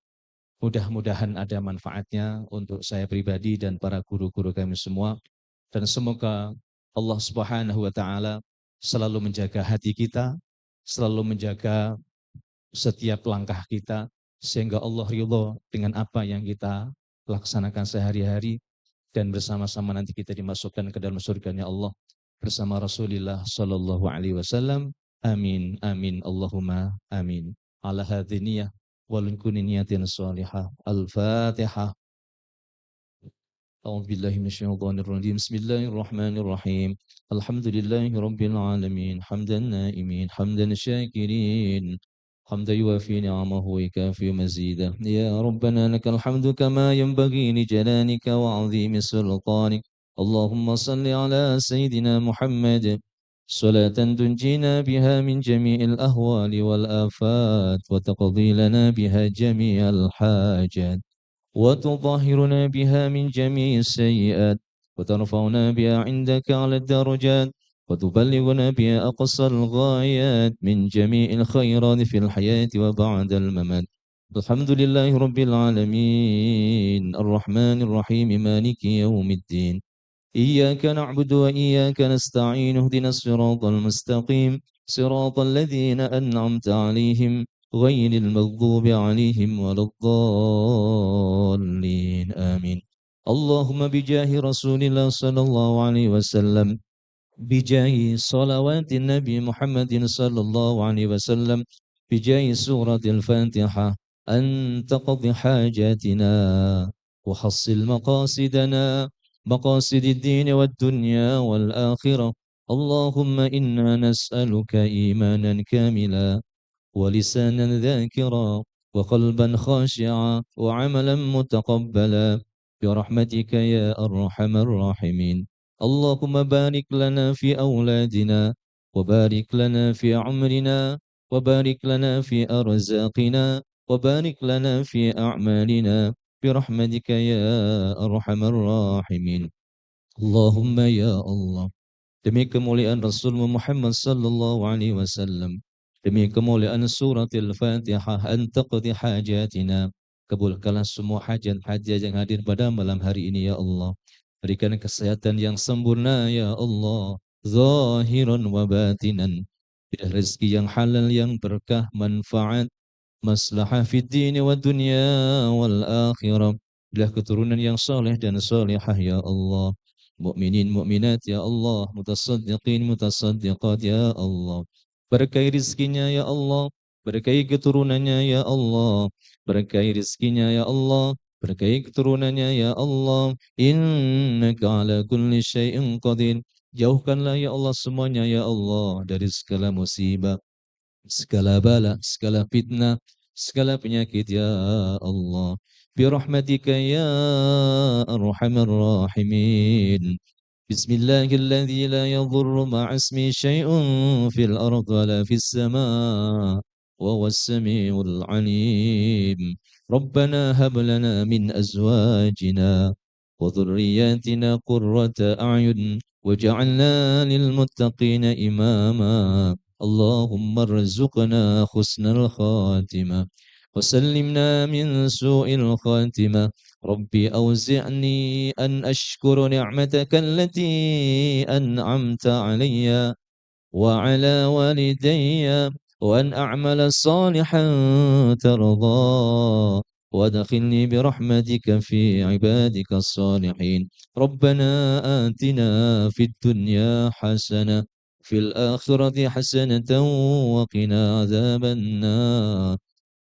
Mudah-mudahan ada manfaatnya untuk saya pribadi dan para guru-guru kami semua. Dan semoga Allah Subhanahu wa ta'ala selalu menjaga hati kita, selalu menjaga setiap langkah kita, sehingga Allah ridho dengan apa yang kita laksanakan sehari-hari, dan bersama-sama nanti kita dimasukkan ke dalam surganya Allah bersama Rasulullah Sallallahu Alaihi Wasallam. Amin, amin, Allahumma amin. Ala hadhiniyah ولنكون نية صالحة. الفاتحة. أعوذ بالله من الشيطان الرجيم. بسم الله الرحمن الرحيم. الحمد لله رب العالمين حمدا النائمين حمدا الشاكرين حمدا يوافي نعمه ويكافي مزيدا. يا ربنا لك الحمد كما ينبغي لجلالك وعظيم سلطانك. اللهم صل على سيدنا محمد صلاة تنجينا بها من جميع الأهوال والآفات وتقضي لنا بها جميع الحاجات وتطهرنا بها من جميع السيئات وترفعنا بها عندك على الدرجات وتبلغنا بها أقصى الغايات من جميع الخيرات في الحياة وبعد الممات. الحمد لله رب العالمين الرحمن الرحيم مالك يوم الدين. إياك نعبد وإياك نستعين اهدنا الصراط المستقيم صراط الذين أنعمت عليهم غير المغضوب عليهم ولا الضالين آمين. اللهم بجاه رسول الله صلى الله عليه وسلم بجاه صلوات النبي محمد صلى الله عليه وسلم بجاه سورة الفاتحة أن تقضي حاجاتنا وحصل مقاصدنا مقاصد الدين والدنيا والآخرة. اللهم إنا نسألك إيمانا كاملا ولسانا ذاكرا وقلبا خاشعا وعملا متقبلا برحمتك يا أرحم الراحمين. اللهم بارك لنا في أولادنا وبارك لنا في عمرنا وبارك لنا في أرزاقنا وبارك لنا في أعمالنا برحمتك يا أرحم الراحمين. اللهم يا Allah, demi kemuliaan Rasulmu Muhammad sallallahu alaihi wasallam, demi kemuliaan surat Al-Fatihah, an taqdi hajatina, kabulkanlah semua hajat-hajat yang hadir pada malam hari ini ya Allah. Berikan kesehatan yang sempurna ya Allah, zahiran wa batinan, rezeki yang halal yang berkah manfaat, maslahah fid dini wa dunya wal akhirah. Berilah keturunan yang saleh dan salihah ya Allah. Mukminin mukminat ya Allah, mutasaddiqin mutasaddiqat ya Allah. Berkahi rizkinya ya Allah, berkahi keturunannya ya Allah, berkahi rizkinya ya Allah, berkahi keturunannya ya Allah. Innaka ala kulli syai'in qadir. Jauhkanlah ya Allah semuanya ya Allah dari segala musibah, segala bala, segala fitnah, segala penyakit ya Allah. Birahmatika ya arhamar rahimin. Bismillahilladzi la yadhurru ma'a ismi syai'un fil ardi wala fis sama' wa huwas samiul alim. Rabbana hab lana min azwajina wa dhurriyyatina qurrata a'yun waj'alna lil muttaqina imama. اللهم ارزقنا حسن الخاتمة وسلمنا من سوء الخاتمة. ربي أوزعني أن أشكر نعمتك التي أنعمت علي وعلى والدي وأن أعمل صالحا ترضى وادخلني برحمتك في عبادك الصالحين. ربنا آتنا في الدنيا حسنة في الآخرة حسنة وقنا عذاب النار.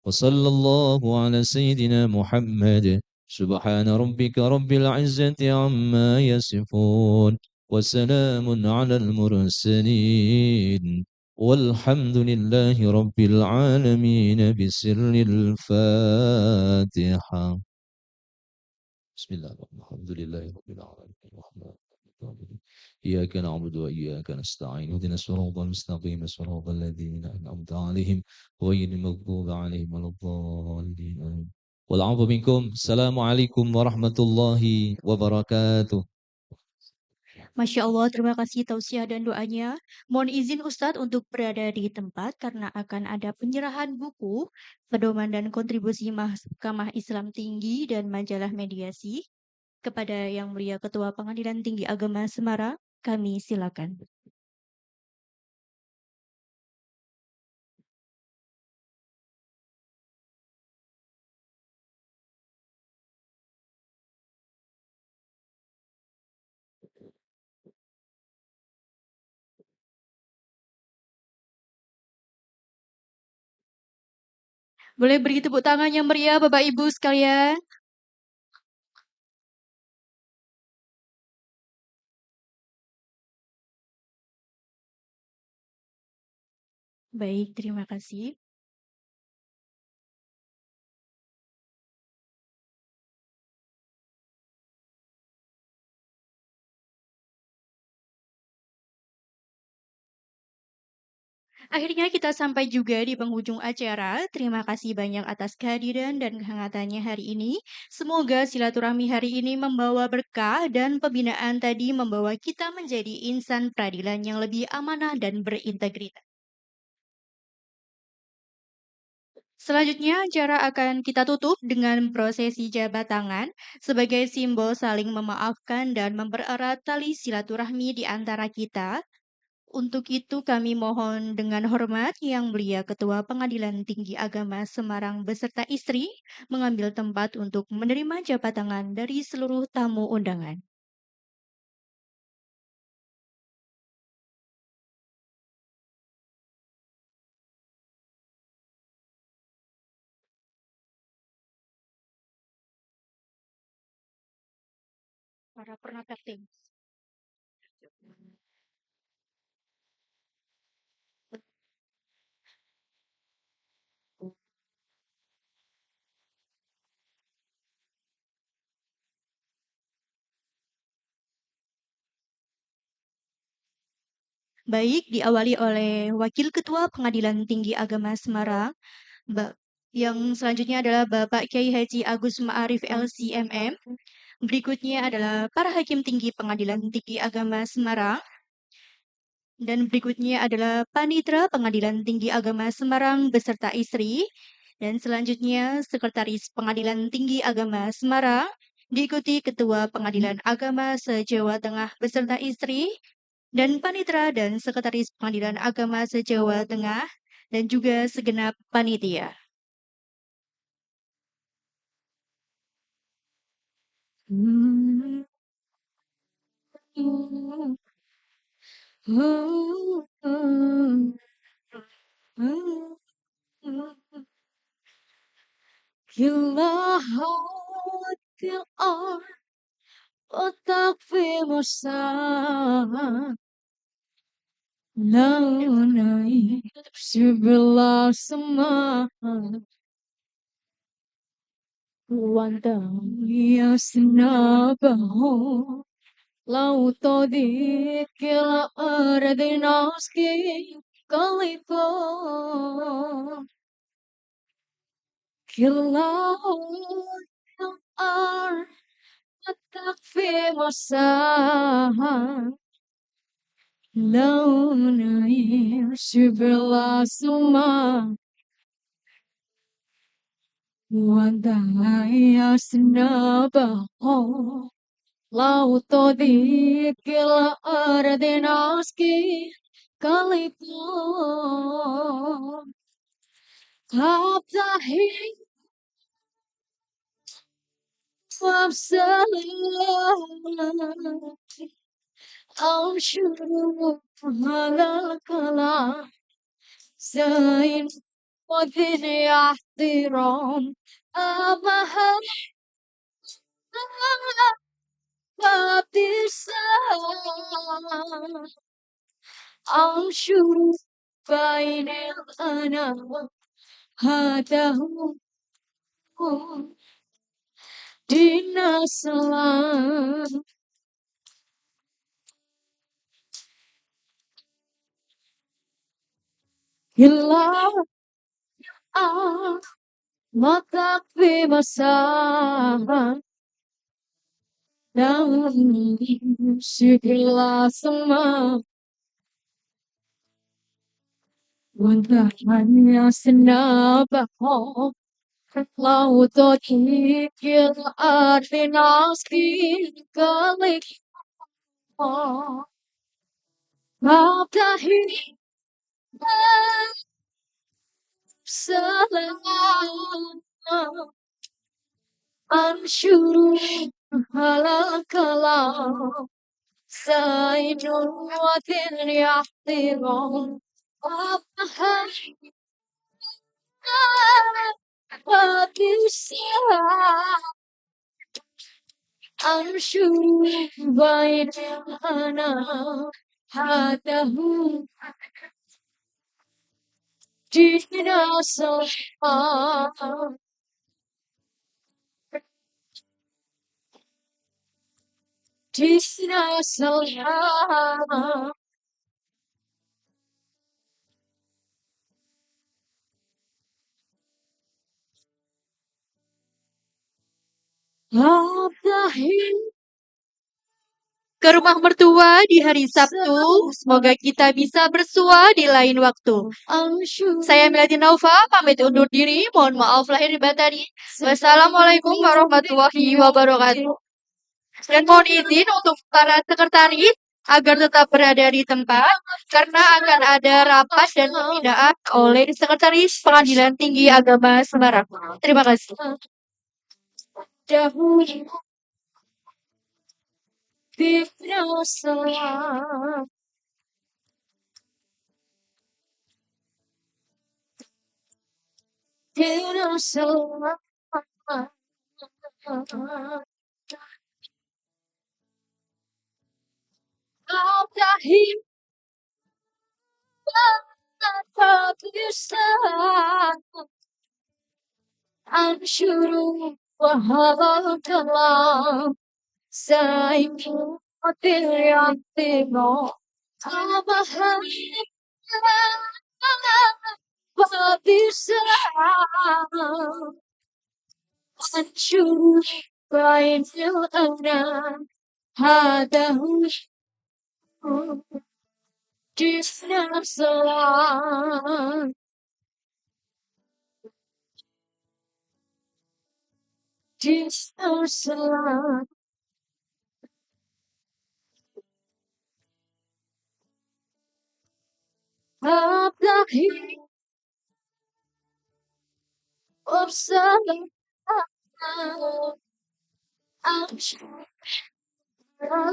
وصلى الله على سيدنا محمد. سبحان ربك رب العزة عما يصفون وسلام على المرسلين والحمد لله رب العالمين بسر الفاتحة. بسم الله الرحمن الرحيم. الحمد لله رب العالمين الرحمن الرحيم إياك نعبد وإياك نستعين اهدنا الصراط المستقيم صراط الذين أنعمت عليهم غير المغضوب عليهم ولا الضالين آمين. والعفو منكم. السلام عليكم ورحمة الله وبركاته. Masya Allah, terima kasih tausiah dan doanya. Mohon izin Ustadz untuk berada di tempat karena akan ada penyerahan buku, pedoman dan kontribusi Mahkamah Islam Tinggi dan majalah mediasi kepada Yang Mulia Ketua Pengadilan Tinggi Agama Semarang. Kami silakan. Boleh beri tepuk tangan yang meriah Bapak Ibu sekalian. Baik, terima kasih. Akhirnya kita sampai juga di penghujung acara. Terima kasih banyak atas kehadiran dan kehangatannya hari ini. Semoga silaturahmi hari ini membawa berkah dan pembinaan tadi membawa kita menjadi insan peradilan yang lebih amanah dan berintegritas. Selanjutnya, acara akan kita tutup dengan prosesi jabat tangan sebagai simbol saling memaafkan dan mempererat tali silaturahmi di antara kita. Untuk itu kami mohon dengan hormat Yang Mulia Ketua Pengadilan Tinggi Agama Semarang beserta istri mengambil tempat untuk menerima jabat tangan dari seluruh tamu undangan. Para perangkat tim. Baik, diawali oleh Wakil Ketua Pengadilan Tinggi Agama Semarang, yang selanjutnya adalah Bapak Kiai Haji Agus Ma'arif LCMM. Berikutnya adalah para Hakim Tinggi Pengadilan Tinggi Agama Semarang. Dan berikutnya adalah Panitra Pengadilan Tinggi Agama Semarang beserta istri. Dan selanjutnya Sekretaris Pengadilan Tinggi Agama Semarang, diikuti Ketua Pengadilan Agama se-Jawa Tengah beserta istri, dan Panitra dan Sekretaris Pengadilan Agama se-Jawa Tengah, dan juga segenap panitia. كل هوت الأرض وتكفي مساحة لوني sebelah sama وانتهي سنابه لو تضيق الأرض ناسكي قلبه كل الأرض تكفي مساحة لوني sebelah sama وانتهي سنابه لو تضيق الأرض ناسكي قلبه أبتهي وابسلام أنشر على الكلام زين وذني احترام أبهر وابتسام أنشر بين الأنام هذا هو دين السلام إلا ما تكفي مساحة dalam segala semua Wanta hanya senabak laut kikil arti naski kalik Mabdahi salam anshuru halal kalam Zainul wadin yahtiram Mabdahi bisa anshuru bainana hadahu dina salam dina salam Abdahi Ke rumah mertua di hari Sabtu, semoga kita bisa bersua di lain waktu. anshuru Saya Melati Naufa, pamit undur diri. Mohon maaf lahir batin. Wassalamualaikum warahmatullahi wabarakatuh. Dan mohon izin untuk para sekretaris agar tetap berada di tempat karena akan ada rapat dan pembinaan oleh Sekretaris Pengadilan Tinggi Agama Semarang. Terima kasih. dahulu dina salam dina salam Abdahi tak bisa anshuru wahalal kalam Zainul wadin yahtiram Abahar bisa anshuru bainal anam hadahu dina salam dina salam Abdahi Absalam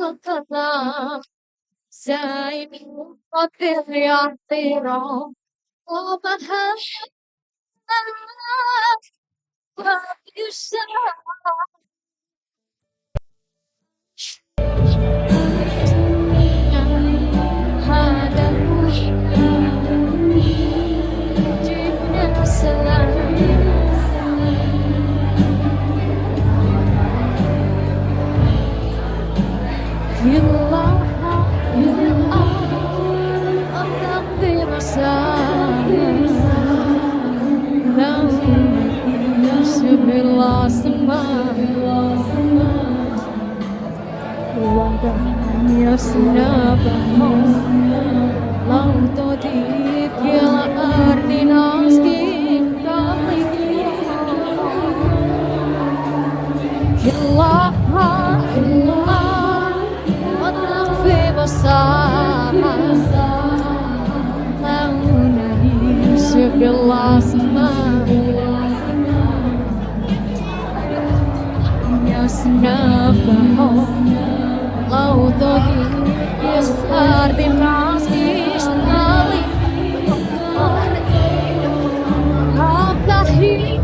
الكلام زين وفر اعتراف وبها هذا جبنا سلام يلا أقضي مساء لو يسب الله سماء يسنى لو تضيق إلى أرض ناسكين يلا أقضي مساء بالله سماء يا سنافه لو ضيق يسهر بالناس يشتغل أبلهي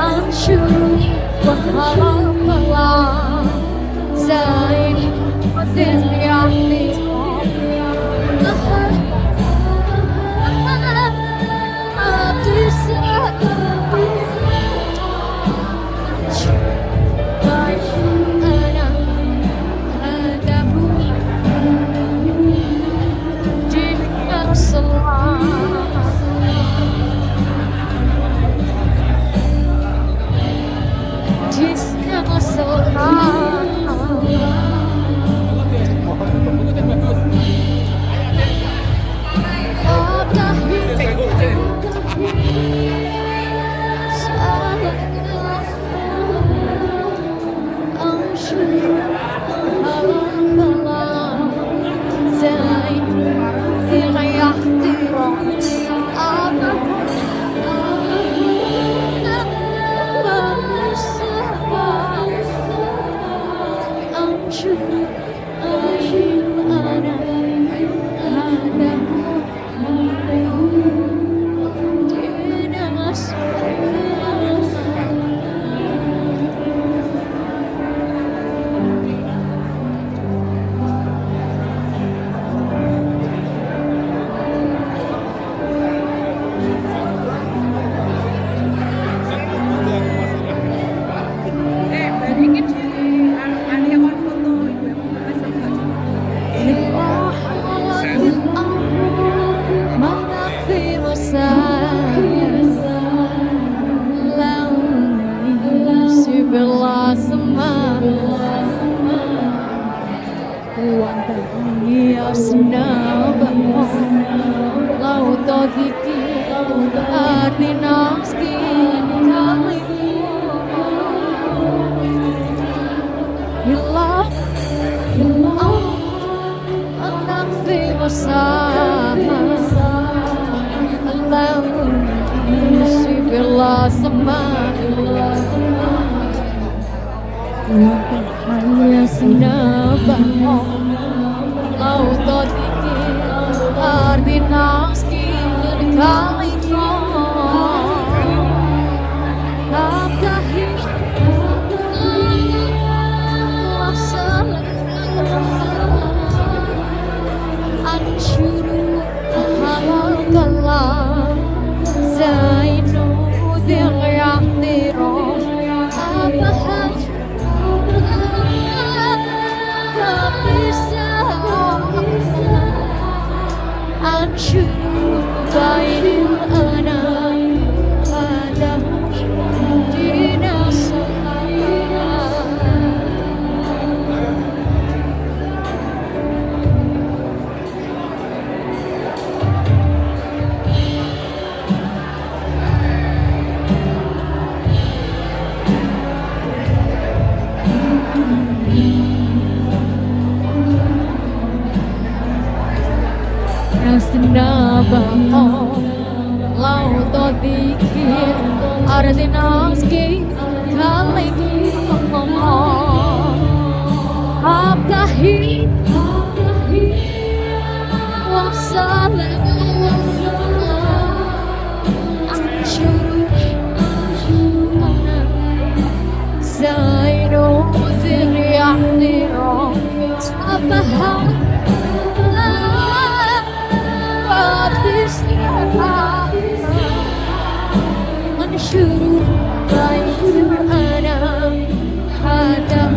أنشر وخراب الله زين وتريحني لو تذكر أرض ناسكي كالكي أبتهي وصلت زين وذريعتي تبهى منشور بيت أنا حده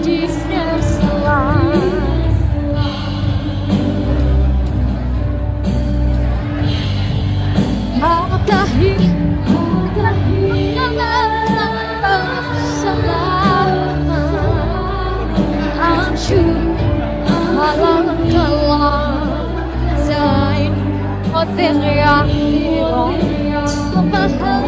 جسنا سوا أبتهي أنشور على الكلام زين وذريعتي تبهى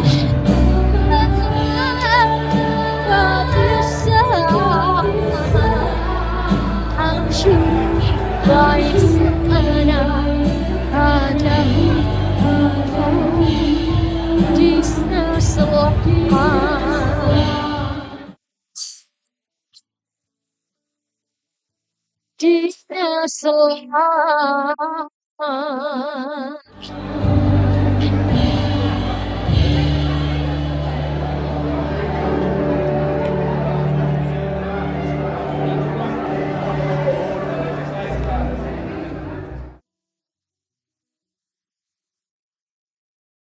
Jesus,